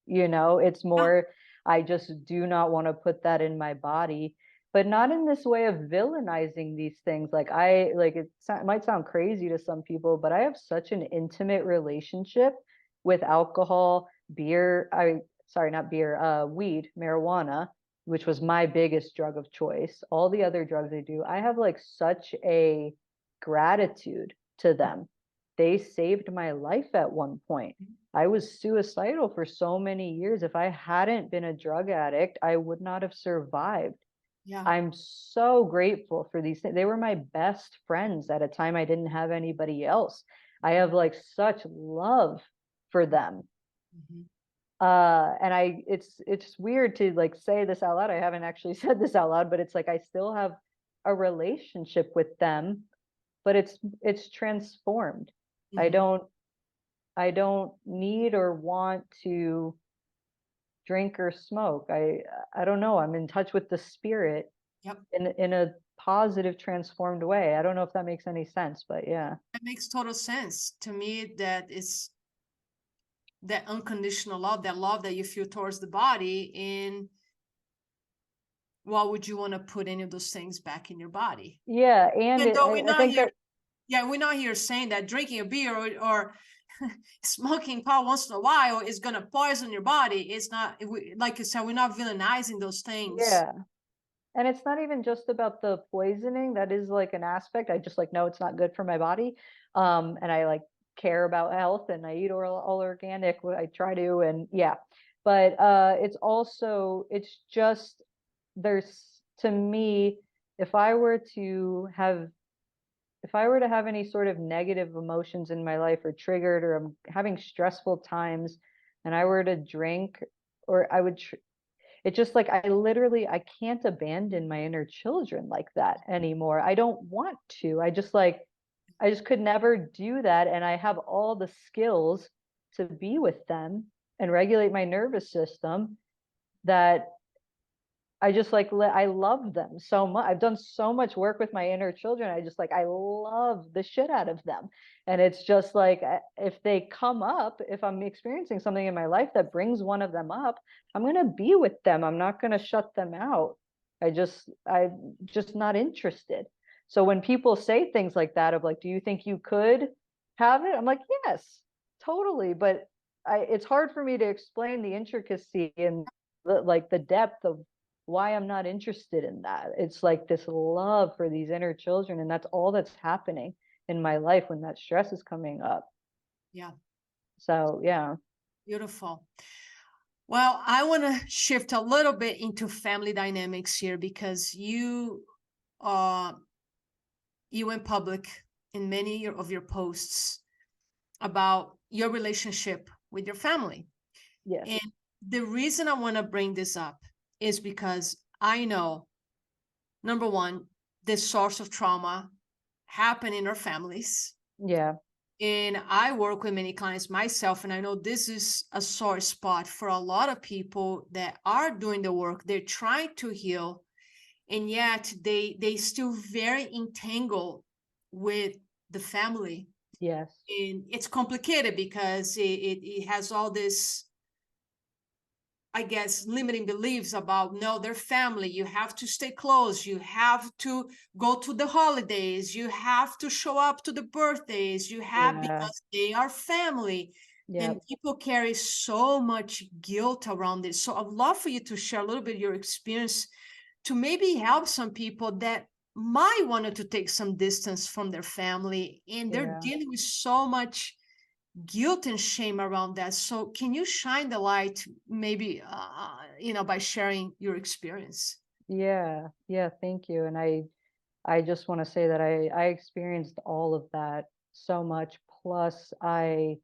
It's more, I just do not want to put that in my body, but not in this way of villainizing these things. Like it might sound crazy to some people, but I have such an intimate relationship with alcohol, beer, sorry, not beer, weed, marijuana, which was my biggest drug of choice. All the other drugs I do, I have like such a gratitude to them. They saved my life at one point. I was suicidal for so many years. If I hadn't been a drug addict, I would not have survived. Yeah. I'm so grateful for these things. They were my best friends at a time I didn't have anybody else. I have like such love for them. Mm-hmm. And it's weird to like say this out loud. I haven't actually said this out loud, but it's like I still have a relationship with them, but it's transformed. Mm-hmm. I don't need or want to drink or smoke. I don't know. I'm in touch with the spirit Yep. in a positive, transformed way. I don't know if that makes any sense, but yeah. That makes total sense to me. That is that unconditional love, that love that you feel towards the body. And why would you want to put any of those things back in your body? Yeah, and And though we're I not think here, that we're not here saying that drinking a beer or smoking pot once in a while is going to poison your body. It's not, like you said, we're not villainizing those things. yeah. And it's not even just about the poisoning. That is like an aspect. I just like know it's not good for my body. And I like care about health and I eat all organic. I try to, and yeah. But it's just, to me, if I were to have any sort of negative emotions in my life, or triggered, or I'm having stressful times, and I were to drink, or it's just like, I can't abandon my inner children like that anymore. I don't want to. I just could never do that. And I have all the skills to be with them and regulate my nervous system, that I just I love them so much. I've done so much work with my inner children. I love the shit out of them. And it's just like, if they come up, if I'm experiencing something in my life that brings one of them up, I'm going to be with them. I'm not going to shut them out. I'm just not interested. So when people say things like that, of like, do you think you could have it? I'm like, yes, totally. But it's hard for me to explain the intricacy and the depth of why I'm not interested in that. It's like this love for these inner children, and that's all that's happening in my life when that stress is coming up. Yeah. So yeah. Beautiful. Well, I want to shift a little bit into family dynamics here, because you went public in many of your posts about your relationship with your family. Yes. And the reason I want to bring this up is because I know, number one, the source of trauma happen in our families. Yeah. And I work with many clients myself, and I know this is a sore spot for a lot of people that are doing the work. They're trying to heal, and yet they still very entangled with the family. Yes. And it's complicated because it has all this, I guess, limiting beliefs about, no, they're family. You have to stay close. You have to go to the holidays. You have to show up to the birthdays. You have, Yeah. because they are family. Yeah. And people carry so much guilt around this. So I'd love for you to share a little bit your experience to maybe help some people that might want to take some distance from their family, and they're Yeah. dealing with so much guilt and shame around that. So can you shine the light, maybe, by sharing your experience? Yeah. Yeah. Thank you. And I just want to say that I experienced all of that so much. Plus uh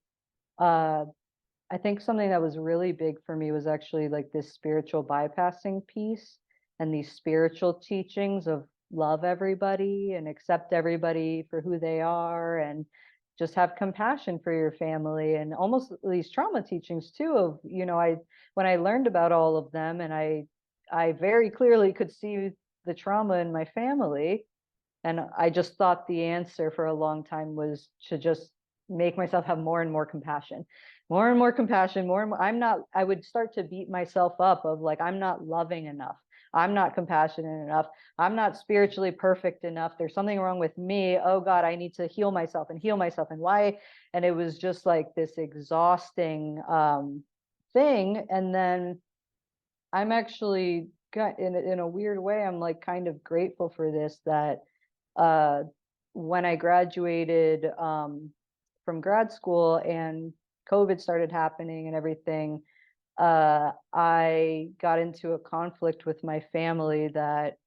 I think something that was really big for me was actually like this spiritual bypassing piece, and these spiritual teachings of love everybody and accept everybody for who they are, and just have compassion for your family, and almost these trauma teachings too of, when I learned about all of them, and I very clearly could see the trauma in my family. And I just thought the answer for a long time was to just make myself have more and more compassion, more and more compassion, more and more. I would start to beat myself up of like, I'm not loving enough. I'm not compassionate enough. I'm not spiritually perfect enough. There's something wrong with me. Oh God, I need to heal myself and heal myself. And why? And it was just like this exhausting thing. And then I'm actually in a weird way, I'm like kind of grateful for this, that uh, when I graduated from grad school and COVID started happening and everything, I got into a conflict with my family that,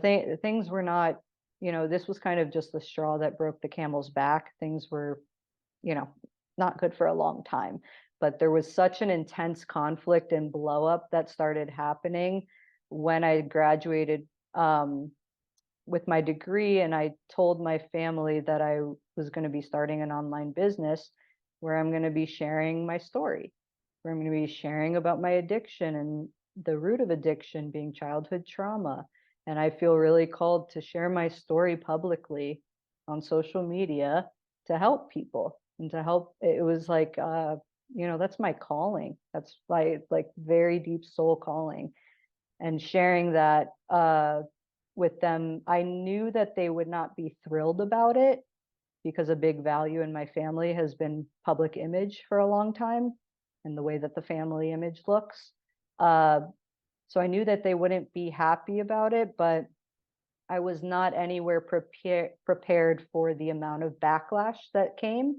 things were not, this was kind of just the straw that broke the camel's back. Things were, you know, not good for a long time. But there was such an intense conflict and blow up that started happening when I graduated with my degree, and I told my family that I was going to be starting an online business where I'm going to be sharing my story, where I'm going to be sharing about my addiction and the root of addiction being childhood trauma. And I feel really called to share my story publicly on social media to help people and to help. It was like, that's my calling. That's my like very deep soul calling. And sharing that with them, I knew that they would not be thrilled about it, because a big value in my family has been public image for a long time and the way that the family image looks. So I knew that they wouldn't be happy about it, but I was not anywhere prepared for the amount of backlash that came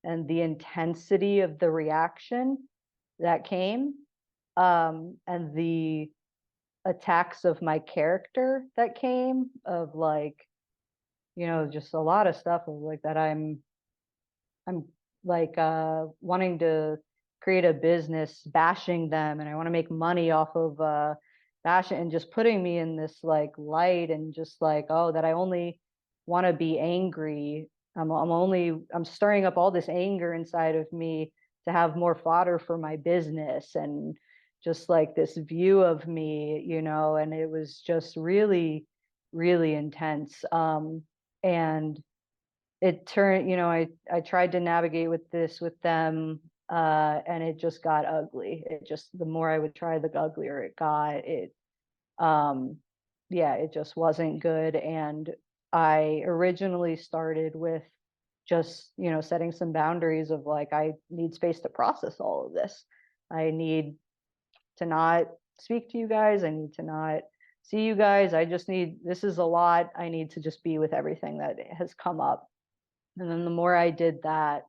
and the intensity of the reaction that came. and the attacks of my character that came of like, just a lot of stuff of like that I'm like wanting to create a business bashing them, and I want to make money off of bashing, and just putting me in this like light, and just like, oh, that I only want to be angry. I'm stirring up all this anger inside of me to have more fodder for my business, and just like this view of me, and it was just really, really intense. And it turned, I tried to navigate with this with them, and it just got ugly. It just, the more I would try, the uglier it got. Yeah, it just wasn't good. And I originally started with just, setting some boundaries of like, I need space to process all of this. I need to not speak to you guys. I need to not see you guys. This is a lot. I need to just be with everything that has come up. And then the more I did that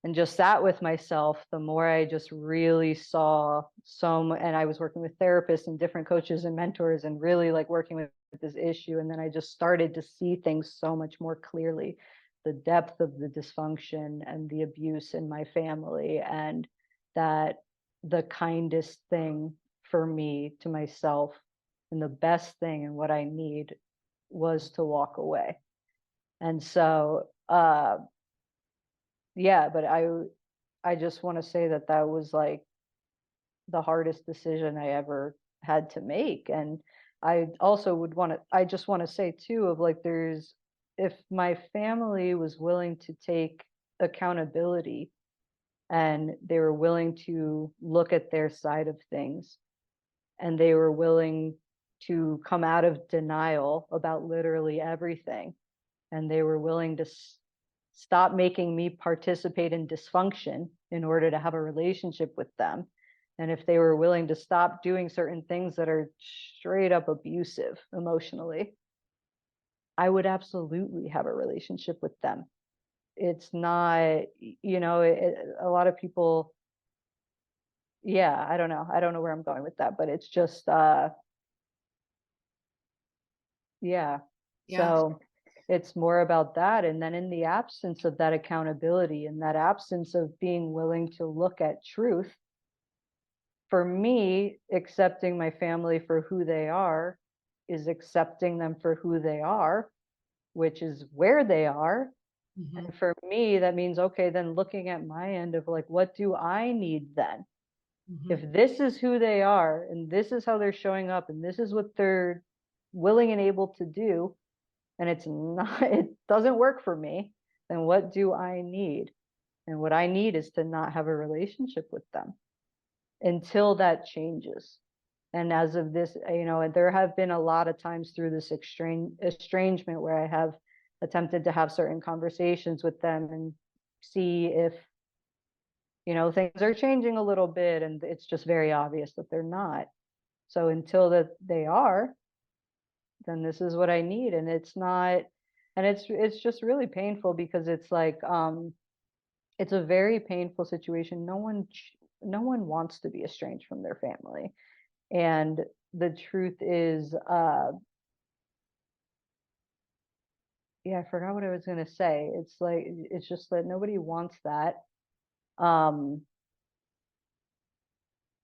and just sat with myself, the more I just really saw and I was working with therapists and different coaches and mentors and really like working with this issue. And then I just started to see things so much more clearly, the depth of the dysfunction and the abuse in my family, and that the kindest thing for me to myself and the best thing and what I need was to walk away. And so yeah, but I just want to say that that was like the hardest decision I ever had to make. And I also I just want to say too, of like, if my family was willing to take accountability and they were willing to look at their side of things, and they were willing to come out of denial about literally everything, and they were willing to stop making me participate in dysfunction in order to have a relationship with them, and if they were willing to stop doing certain things that are straight up abusive emotionally, I would absolutely have a relationship with them. It's not, a lot of people, yeah, I don't know where I'm going with that, but it's just yeah. So it's more about that. And then in the absence of that accountability, and that absence of being willing to look at truth, for me, accepting my family for who they are is accepting them for who they are, which is where they are. Mm-hmm. And for me, that means, okay, then looking at my end of like, what do I need then? Mm-hmm. If this is who they are, and this is how they're showing up, and this is what they're willing and able to do, and it doesn't work for me, then what do I need? And what I need is to not have a relationship with them until that changes. And as of this, there have been a lot of times through this estrangement where I have attempted to have certain conversations with them and see if, things are changing a little bit, and it's just very obvious that they're not. So until that they are, then this is what I need. And it's not, and it's just really painful, because it's like, it's a very painful situation. No one wants to be estranged from their family. And the truth is, yeah, I forgot what I was going to say. It's like, it's just that nobody wants that.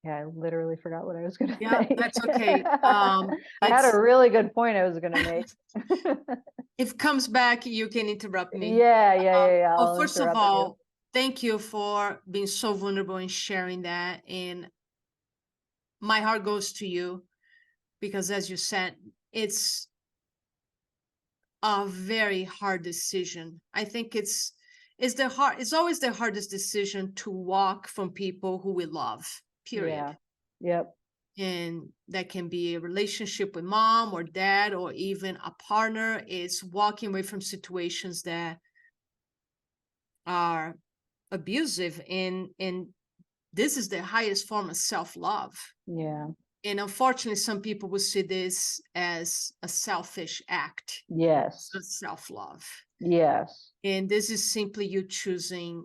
Yeah, I literally forgot what I was going to say. That's okay. I had a really good point I was going to make. If it comes back, you can interrupt me. Yeah. Well, first of all, thank you for being so vulnerable and sharing that. And my heart goes to you, because as you said, it's a very hard decision. I think it's always the hardest decision to walk from people who we love, period. Yeah. Yep. And that can be a relationship with mom or dad, or even a partner. Is walking away from situations that are abusive, and this is the highest form of self-love. Yeah. And unfortunately, some people will see this as a selfish act. Yes. It's self-love. Yes. And this is simply you choosing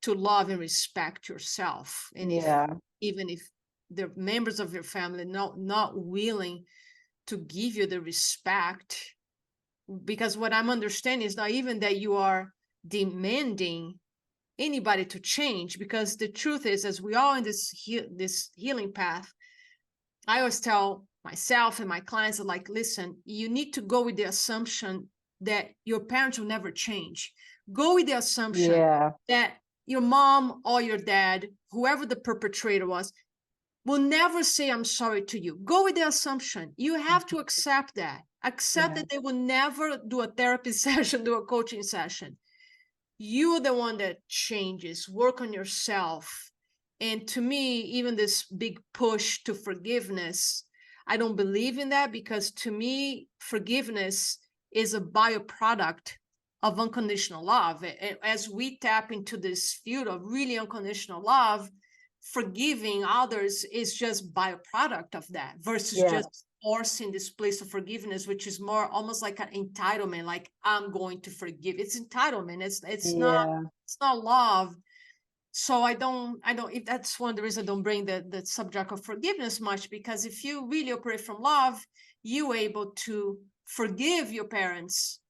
to love and respect yourself. And Yeah. even if the members of your family not willing to give you the respect, because what I'm understanding is not even that you are demanding anybody to change, because the truth is, as we all in this healing path, I always tell myself and my clients, like, listen, you need to go with the assumption that your parents will never change. Go with the assumption that your mom or your dad, whoever the perpetrator was, will never say I'm sorry to you. Go with the assumption. You have to accept that. Accept that they will never do a therapy session, do a coaching session. You're the one that changes. Work on yourself. And to me, even this big push to forgiveness, I don't believe in that, because to me, forgiveness is a byproduct of unconditional love. As we tap into this field of really unconditional love, forgiving others is just byproduct of that, versus just forcing this place of forgiveness, which is more almost like an entitlement, like I'm going to forgive. It's entitlement. It's not love. So I don't, if that's one of the reasons I don't bring the subject of forgiveness much, because if you really operate from love, you're able to forgive your parents,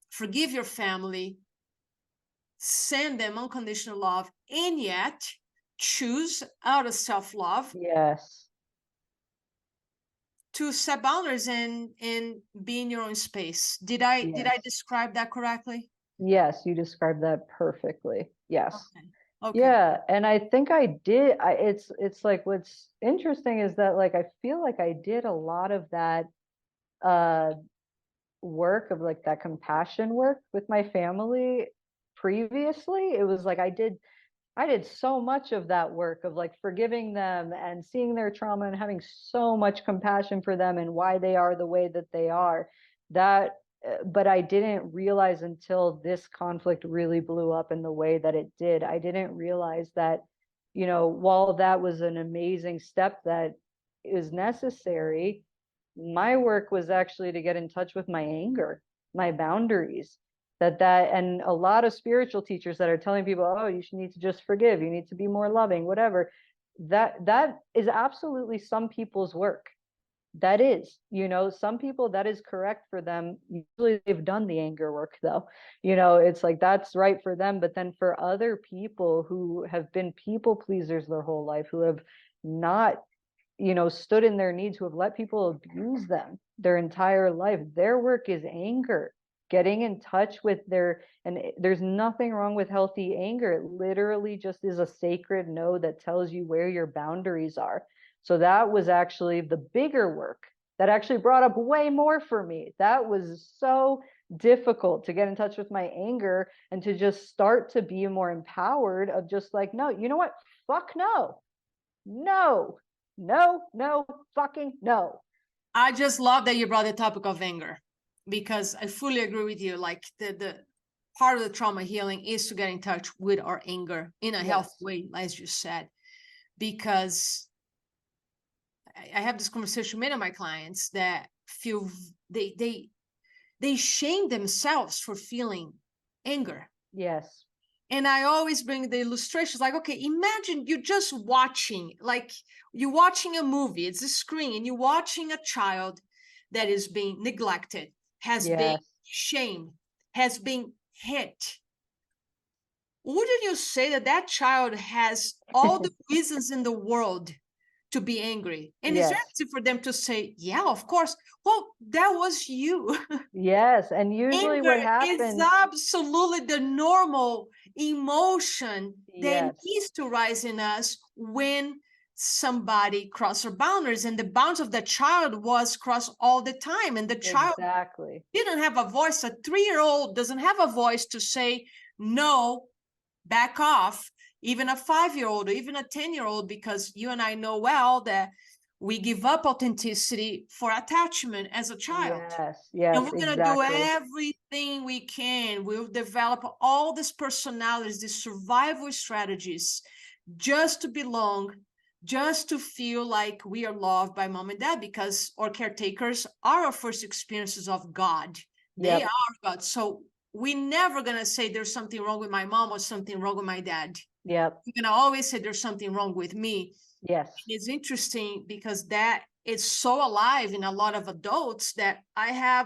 forgive your family, send them unconditional love, and yet choose out of self-love to set boundaries and be in your own space. Did I describe that correctly? Yes, you described that perfectly. Yes. Okay. Yeah, and I think I did. It's like, what's interesting is that, like, I feel like I did a lot of that work of like that compassion work with my family previously. It was like I did so much of that work of like forgiving them and seeing their trauma and having so much compassion for them and why they are the way that they are. But I didn't realize until this conflict really blew up in the way that it did. I didn't realize that, while that was an amazing step that is necessary, my work was actually to get in touch with my anger, my boundaries. And a lot of spiritual teachers that are telling people, oh, you need to just forgive, you need to be more loving, whatever, that is absolutely some people's work. That is, some people, that is correct for them. Usually they've done the anger work, though. It's like that's right for them. But then for other people who have been people pleasers their whole life, who have not stood in their needs, who have let people abuse them their entire life, their work is anger, getting in touch with and there's nothing wrong with healthy anger. It literally just is a sacred node that tells you where your boundaries are. So that was actually the bigger work that actually brought up way more for me. That was so difficult, to get in touch with my anger and to just start to be more empowered of just like, no, you know what? Fuck no. No, fucking no. I just love that you brought the topic of anger, because I fully agree with you. Like the part of the trauma healing is to get in touch with our anger in a healthy way, as you said, because I have this conversation with many of my clients that feel they shame themselves for feeling anger. Yes. And I always bring the illustrations, like, okay, imagine you're just watching, like you're watching a movie, it's a screen, and you're watching a child that is being neglected, has been shamed, has been hit. Wouldn't you say that that child has all the reasons in the world to be angry? And it's easy for them to say, yeah, of course. Well, that was you. Yes. And usually Anger what happens is absolutely the normal emotion that needs to rise in us when somebody crosses our boundaries. And the bounds of the child was crossed all the time. And the child didn't have a voice. A 3-year-old doesn't have a voice to say, no, back off. Even a 5-year-old or even a 10-year-old, because you and I know well that we give up authenticity for attachment as a child. Yes, and we're going to do everything we can. We'll develop all these personalities, these survival strategies, just to belong, just to feel like we are loved by mom and dad, because our caretakers are our first experiences of God. They are God. So we're never going to say there's something wrong with my mom or something wrong with my dad. Yep. We're going to always say there's something wrong with me. Yes. It's interesting because that is so alive in a lot of adults that I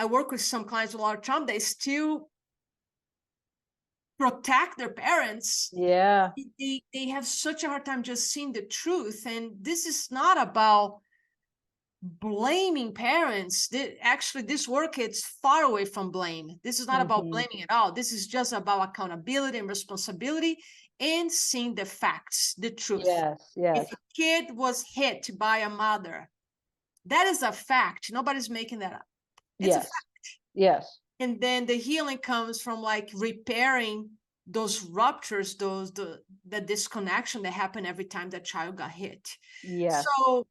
work with some clients with a lot of trauma. They still protect their parents. Yeah. They have such a hard time just seeing the truth. And this is not about blaming parents. Actually, this work is far away from blame. This is not about blaming at all. This is just about accountability and responsibility and seeing the facts, the truth. Yes. Yes. If a kid was hit by a mother, that is a fact. Nobody's making that up. It's a fact. Yes. And then the healing comes from like repairing those ruptures, the disconnection that happened every time that child got hit. Yes. So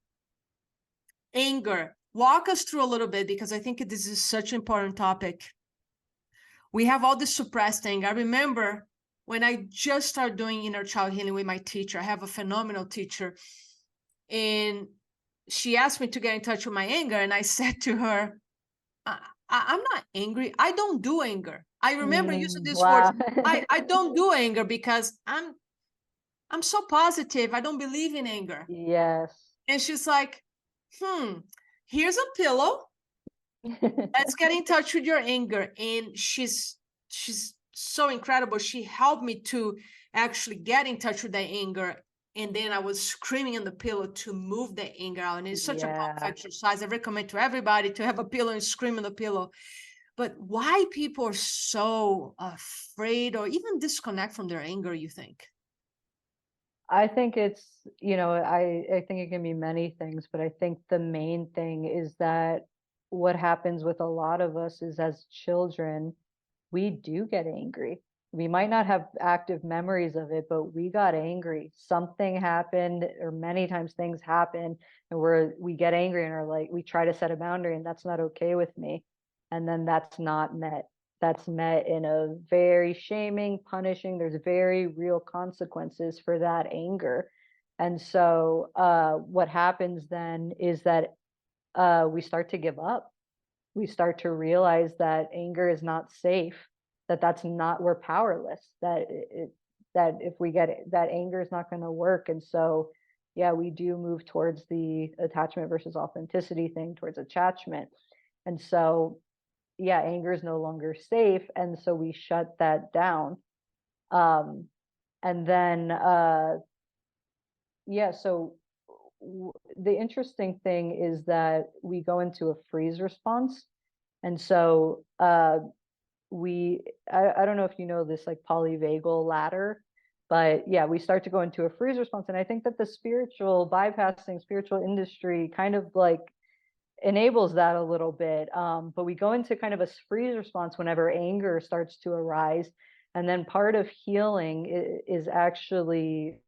anger, walk us through a little bit, because I think this is such an important topic. We have all this suppressed anger. I remember when I just started doing inner child healing with my teacher. I have a phenomenal teacher, and she asked me to get in touch with my anger, and I said to her, I'm not angry. I don't do anger. I remember using this word. I don't do anger because I'm so positive. I don't believe in anger. Yes. And she's like, here's a pillow. Let's get in touch with your anger. And she's so incredible. She helped me to actually get in touch with that anger. And then I was screaming on the pillow to move the anger out. And it's such a powerful exercise. I recommend to everybody to have a pillow and scream on the pillow. But why people are so afraid or even disconnect from their anger, you think? I think it's, I think it can be many things, but I think the main thing is that what happens with a lot of us is, as children, we do get angry. We might not have active memories of it, but we got angry. Something happened, or many times things happen, and we get angry and are like, we try to set a boundary, and that's not okay with me. And then that's not met. That's met in a very shaming, punishing. There's very real consequences for that anger. And so what happens then is that we start to give up. We start to realize that anger is not safe, that's not, we're powerless, that if we get it, that anger is not going to work. And so, yeah, we do move towards the attachment versus authenticity thing, towards attachment. And so, yeah, anger is no longer safe. And so we shut that down. And then, so the interesting thing is that we go into a freeze response. And so I don't know if you know this, like, polyvagal ladder, but yeah, we start to go into a freeze response. And I think that the bypassing spiritual industry kind of like enables that a little bit. But we go into kind of a freeze response whenever anger starts to arise. And then part of healing is actually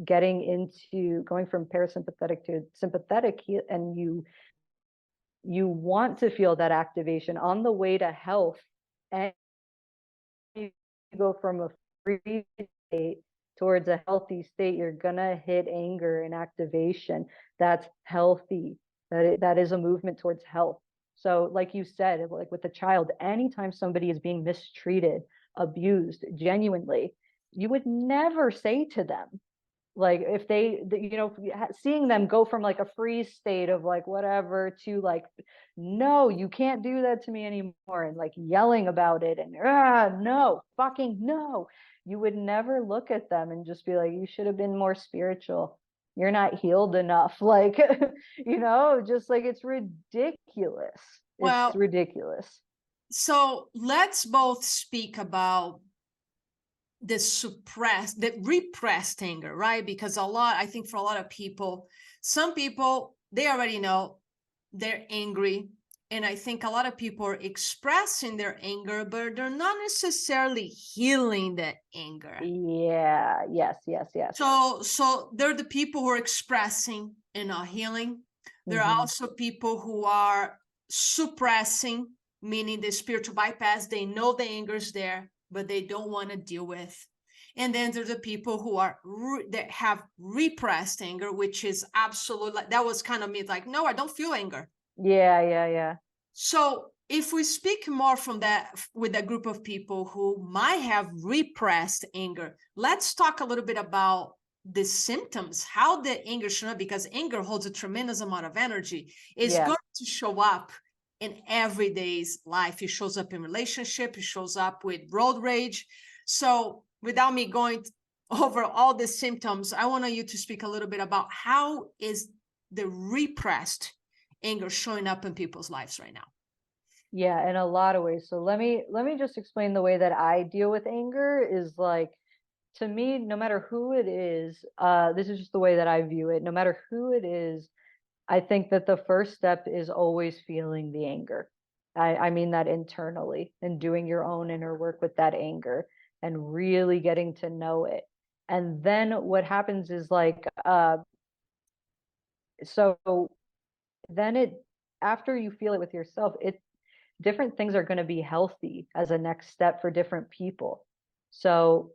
going from parasympathetic to sympathetic, and you want to feel that activation on the way to health, and you go from a freeze state towards a healthy state. You're gonna hit anger and activation. That's healthy. That is a movement towards health. So like you said, like with the child, anytime somebody is being mistreated, abused, genuinely, you would never say to them, like, if seeing them go from like a freeze state of like whatever to like, no, you can't do that to me anymore, and like yelling about it and no, fucking no, you would never look at them and just be like, you should have been more spiritual, you're not healed enough. Like, just like, it's ridiculous. It's ridiculous. So let's both speak about the repressed anger, right? Because I think for a lot of people, some people, they already know they're angry. And I think a lot of people are expressing their anger, but they're not necessarily healing that anger. Yeah. Yes. So they're the people who are expressing and not healing. There are also people who are suppressing, meaning the spiritual bypass. They know the anger is there, but they don't want to deal with. And then there's the people who that have repressed anger, which is absolutely, that was kind of me, like, no, I don't feel anger. Yeah. So if we speak more from that with a group of people who might have repressed anger, let's talk a little bit about the symptoms, how the anger shows up, because anger holds a tremendous amount of energy. It's Yeah. going to show up in everyday's life. It shows up in relationship, it shows up with road rage. So without me going over all the symptoms, I want you to speak a little bit about how is the repressed anger showing up in people's lives right now. Yeah, in a lot of ways. So let me just explain the way that I deal with anger is like, to me, no matter who it is, this is just the way that I view it. No matter who it is, I think that the first step is always feeling the anger. I mean that internally, and doing your own inner work with that anger and really getting to know it. And then what happens is like, so then it, after you feel it with yourself, it, different things are going to be healthy as a next step for different people. So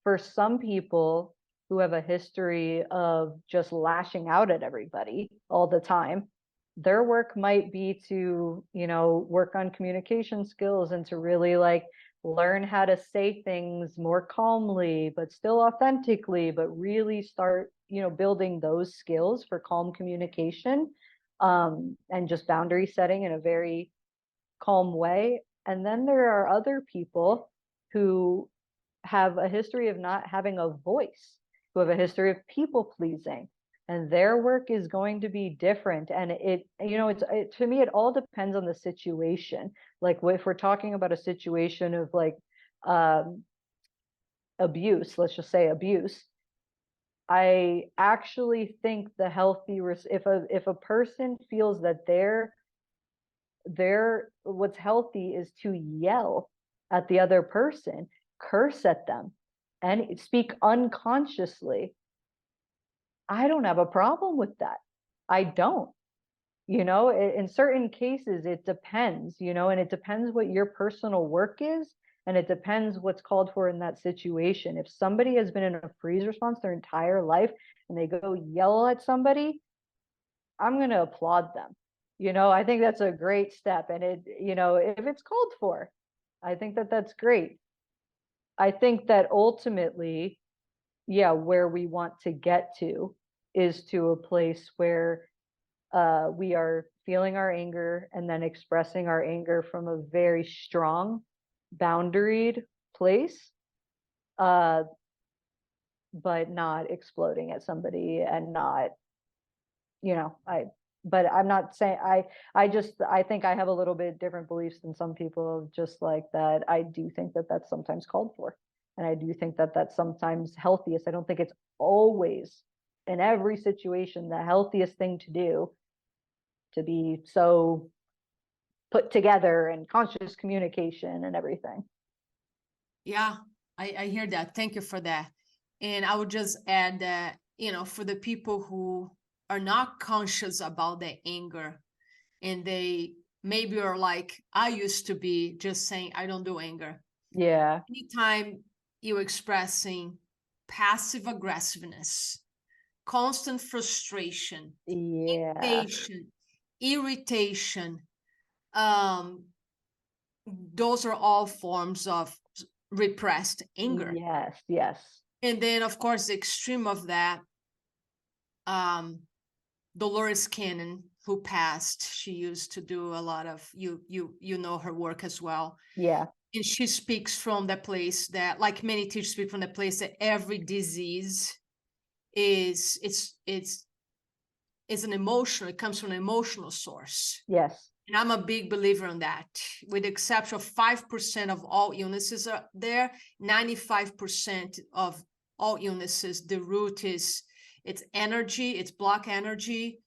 for some people who have a history of just lashing out at everybody all the time, their work might be to, you know, work on communication skills and to really like learn how to say things more calmly, but still authentically, but really start, you know, building those skills for calm communication, and just boundary setting in a very calm way. And then there are other people who have a history of not having a voice, who have a history of people pleasing, and their work is going to be different. And it, you know, to me, it all depends on the situation. Like if we're talking about a situation of like um, abuse, let's just say abuse, I actually think the healthy, if a person feels that they're what's healthy is to yell at the other person, curse at them, and speak unconsciously, I don't have a problem with that. I don't. You know, in certain cases, it depends, you know, and it depends what your personal work is, and it depends what's called for in that situation. If somebody has been in a freeze response their entire life and they go yell at somebody, I'm going to applaud them. You know, I think that's a great step. And it, you know, if it's called for, I think that that's great. I think that ultimately, yeah, where we want to get to is to a place where we are feeling our anger and then expressing our anger from a very strong, boundaried place, uh, but not exploding at somebody and not, you know, but I'm not saying I think I have a little bit different beliefs than some people of just like that. I do think that that's sometimes called for. And I do think that that's sometimes healthiest. I don't think it's always in every situation the healthiest thing to do, to be so put together and conscious communication and everything. Yeah, I hear that. Thank you for that. And I would just add that, you know, for the people who are not conscious about their anger and they maybe are like, I used to be just saying, I don't do anger. Yeah. Anytime you're expressing passive aggressiveness, constant frustration, Yeah. impatience, irritation, um, those are all forms of repressed anger. Yes. Yes. And then, of course, the extreme of that, um, Dolores Cannon, who passed, she used to do a lot of you know her work as well. Yeah. And she speaks from the place that, like many teachers speak from the place that every disease is it's an emotional, it comes from an emotional source. Yes. And I'm a big believer in that. With the exception of 5% of all illnesses are there, 95% of all illnesses, the root is it's energy, it's block energy,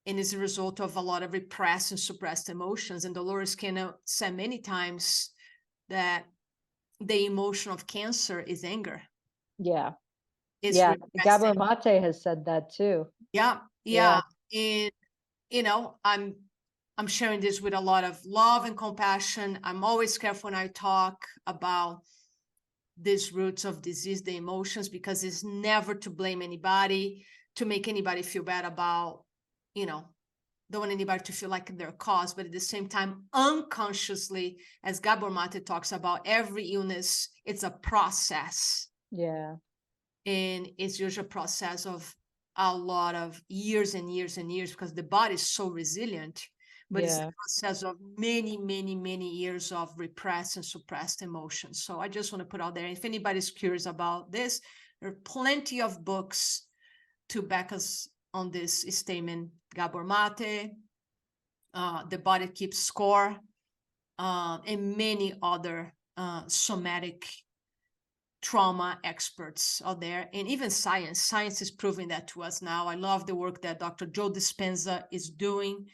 and is a result of a lot of repressed and suppressed emotions. And Dolores Cannon said many times that the emotion of cancer is anger. Yeah. It's Yeah. repressed Gabor anger. Mate has said that too. Yeah, Yeah. yeah. And you know, I'm sharing this with a lot of love and compassion. I'm always careful when I talk about these roots of disease, the emotions, because it's never to blame anybody, to make anybody feel bad about, you know, don't want anybody to feel like they're caused, but at the same time, unconsciously, as Gabor Mate talks about, every illness, it's a process. Yeah. And it's usually a process of a lot of years and years and years, because the body is so resilient, but it's a process of many, many, many years of repressed and suppressed emotions. So I just want to put out there, if anybody's curious about this, there are plenty of books to back us on this statement. Gabor Mate, The Body Keeps Score, and many other somatic trauma experts out there, and even science is proving that to us now. I love the work that Dr. Joe Dispenza is doing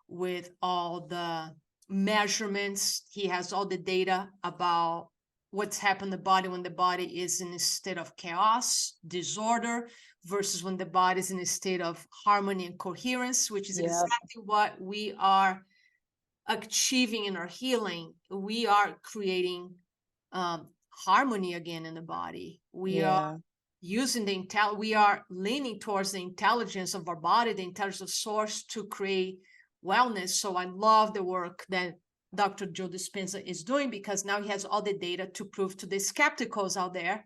with all the measurements. He has all the data about what's happened in the body when the body is in a state of chaos, disorder, versus when the body is in a state of harmony and coherence, which is exactly what we are achieving in our healing. We are creating harmony again in the body. We are using we are leaning towards the intelligence of our body, the intelligence of source, to create wellness. So I love the work that Dr. Joe Dispenza is doing, because now he has all the data to prove to the skepticals out there.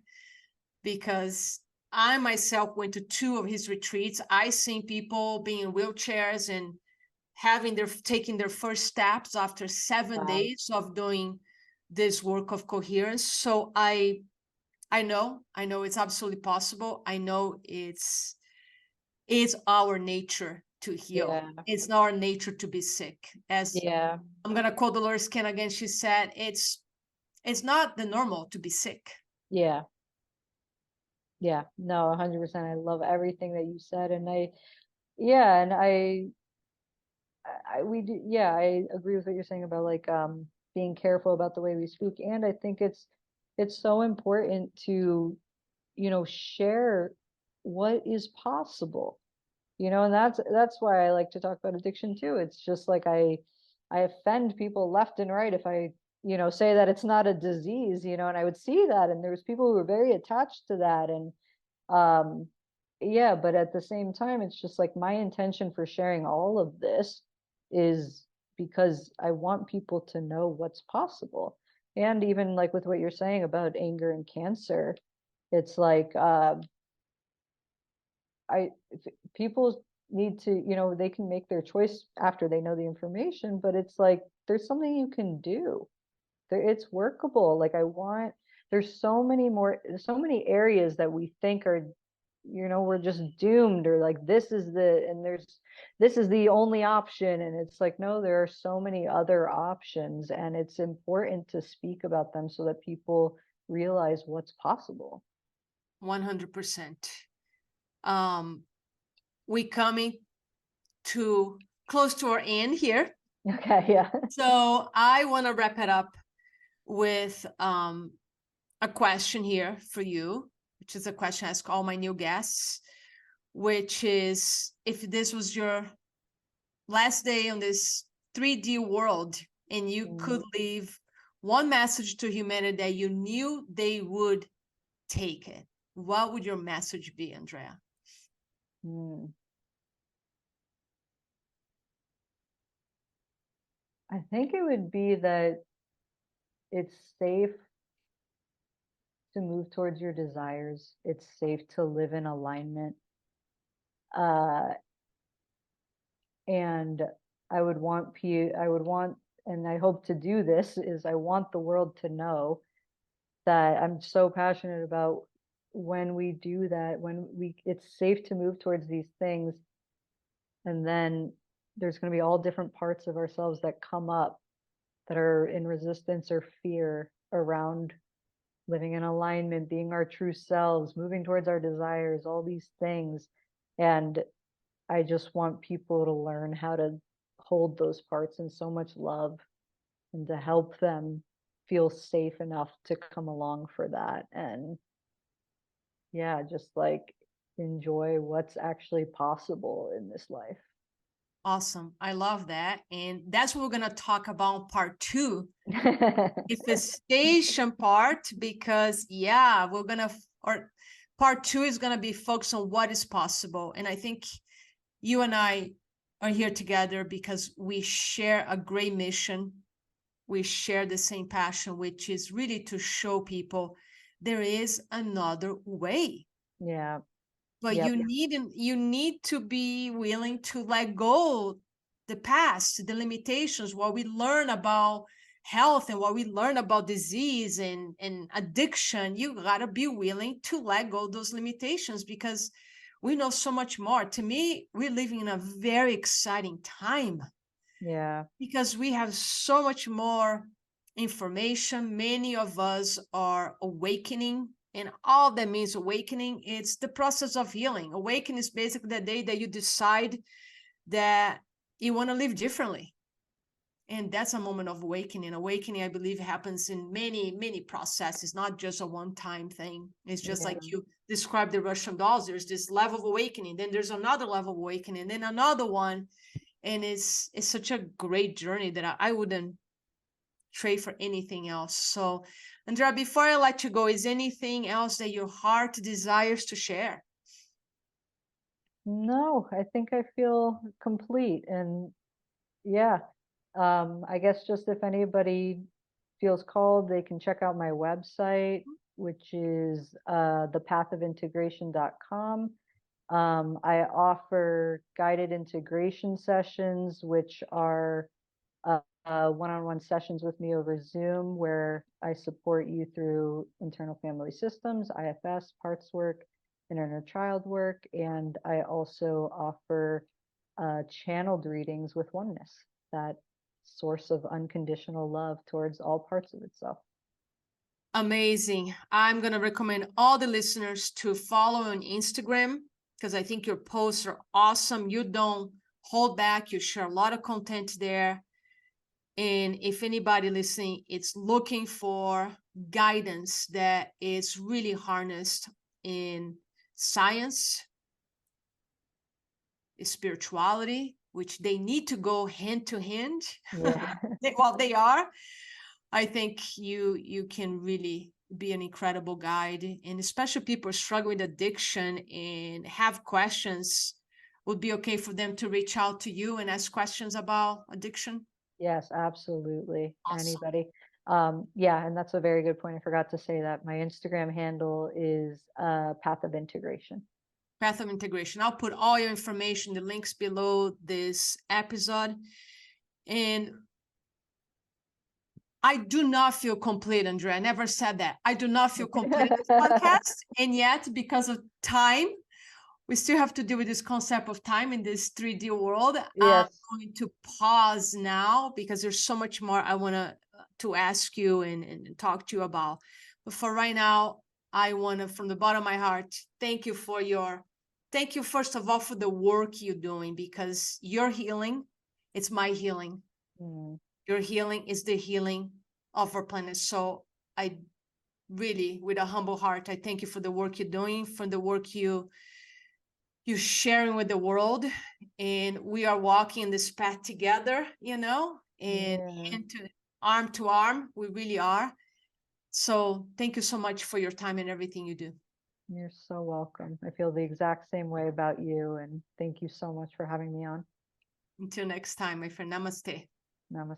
Because I myself went to 2 of his retreats. I seen people being in wheelchairs and taking their first steps after 7 days of doing this work of coherence. So I know it's absolutely possible. I know it's our nature to heal. It's not our nature to be sick. As I'm gonna quote Dolores Cannon again, she said, it's not the normal to be sick. No, 100%. I love everything that you said, and I agree with what you're saying about like being careful about the way we speak. And I think it's so important to, share what is possible, and that's why I like to talk about addiction too. It's just like I offend people left and right if I, say that it's not a disease, and I would see that, and there was people who were very attached to that. And but at the same time, it's just like my intention for sharing all of this is because I want people to know what's possible. And even like with what you're saying about anger and cancer, it's like people need to, they can make their choice after they know the information, but it's like there's something you can do. It's workable. Like there's so many areas that we think are, we're just doomed, or like this is the only option. And it's like, no, there are so many other options, and it's important to speak about them so that people realize what's possible. 100%. We coming to close to our end here. Okay, yeah. So I want to wrap it up with a question here for you, which is a question I ask all my new guests, which is, if this was your last day on this 3D world and you could leave one message to humanity that you knew they would take it, what would your message be, Andrea? I think it would be that it's safe to move towards your desires. It's safe to live in alignment. And I would want, and I hope to do this, is I want the world to know that I'm so passionate about when we do that, it's safe to move towards these things. And then there's going to be all different parts of ourselves that come up that are in resistance or fear around living in alignment, being our true selves, moving towards our desires, all these things. And I just want people to learn how to hold those parts in so much love, and to help them feel safe enough to come along for that. And just like enjoy what's actually possible in this life. Awesome. I love that. And that's what we're going to talk about part 2, manifestation part, because part 2 is going to be focused on what is possible. And I think you and I are here together because we share a great mission. We share the same passion, which is really to show people there is another way. Yeah. But Yep. you need to be willing to let go the past, the limitations, what we learn about health and what we learn about disease and addiction. You gotta be willing to let go those limitations because we know so much more. To me, we're living in a very exciting time Yeah. because we have so much more information. Many of us are awakening, and all that means awakening, it's the process of healing. Awakening is basically the day that you decide that you want to live differently. And that's a moment of awakening. Awakening, I believe, happens in many processes, not just a one-time thing. It's just Yeah. like you described the Russian dolls. There's this level of awakening, then there's another level of awakening, then another one. And it's such a great journey that I wouldn't trade for anything else. So, Andrea, before I let you go, is anything else that your heart desires to share? No, I think I feel complete. And yeah, I guess just if anybody feels called, they can check out my website, which is thepathofintegration.com. I offer guided integration sessions, which are one-on-one sessions with me over Zoom, where I support you through internal family systems, IFS, parts work, and inner child work. And I also offer channeled readings with Oneness, that source of unconditional love towards all parts of itself. Amazing. I'm going to recommend all the listeners to follow on Instagram because I think your posts are awesome. You don't hold back. You share a lot of content there. And if anybody listening is looking for guidance that is really harnessed in science, spirituality, which they need to go hand to hand, Yeah. well, they are. I think you can really be an incredible guide, and especially people struggling with addiction and have questions. Would be okay for them to reach out to you and ask questions about addiction? Yes, absolutely. Awesome. Anybody. Yeah, and that's a very good point. I forgot to say that my Instagram handle is Path of Integration. Path of Integration. I'll put all your information, the links below this episode. And I do not feel complete, Andrea. I never said that. I do not feel complete in this podcast. And yet, because of time, we still have to deal with this concept of time in this 3D world. Yes. I'm going to pause now because there's so much more I want to ask you and talk to you about. But for right now, I want to, from the bottom of my heart, thank you first of all for the work you're doing, because your healing, it's my healing. Mm. Your healing is the healing of our planet. So I really, with a humble heart, I thank you for the work you're doing, for the work you're sharing with the world. And we are walking this path together, and Yeah. hand to arm, we really are. So thank you so much for your time and everything you do. You're so welcome. I feel the exact same way about you, and thank you so much for having me on. Until next time, my friend. Namaste. Namaste.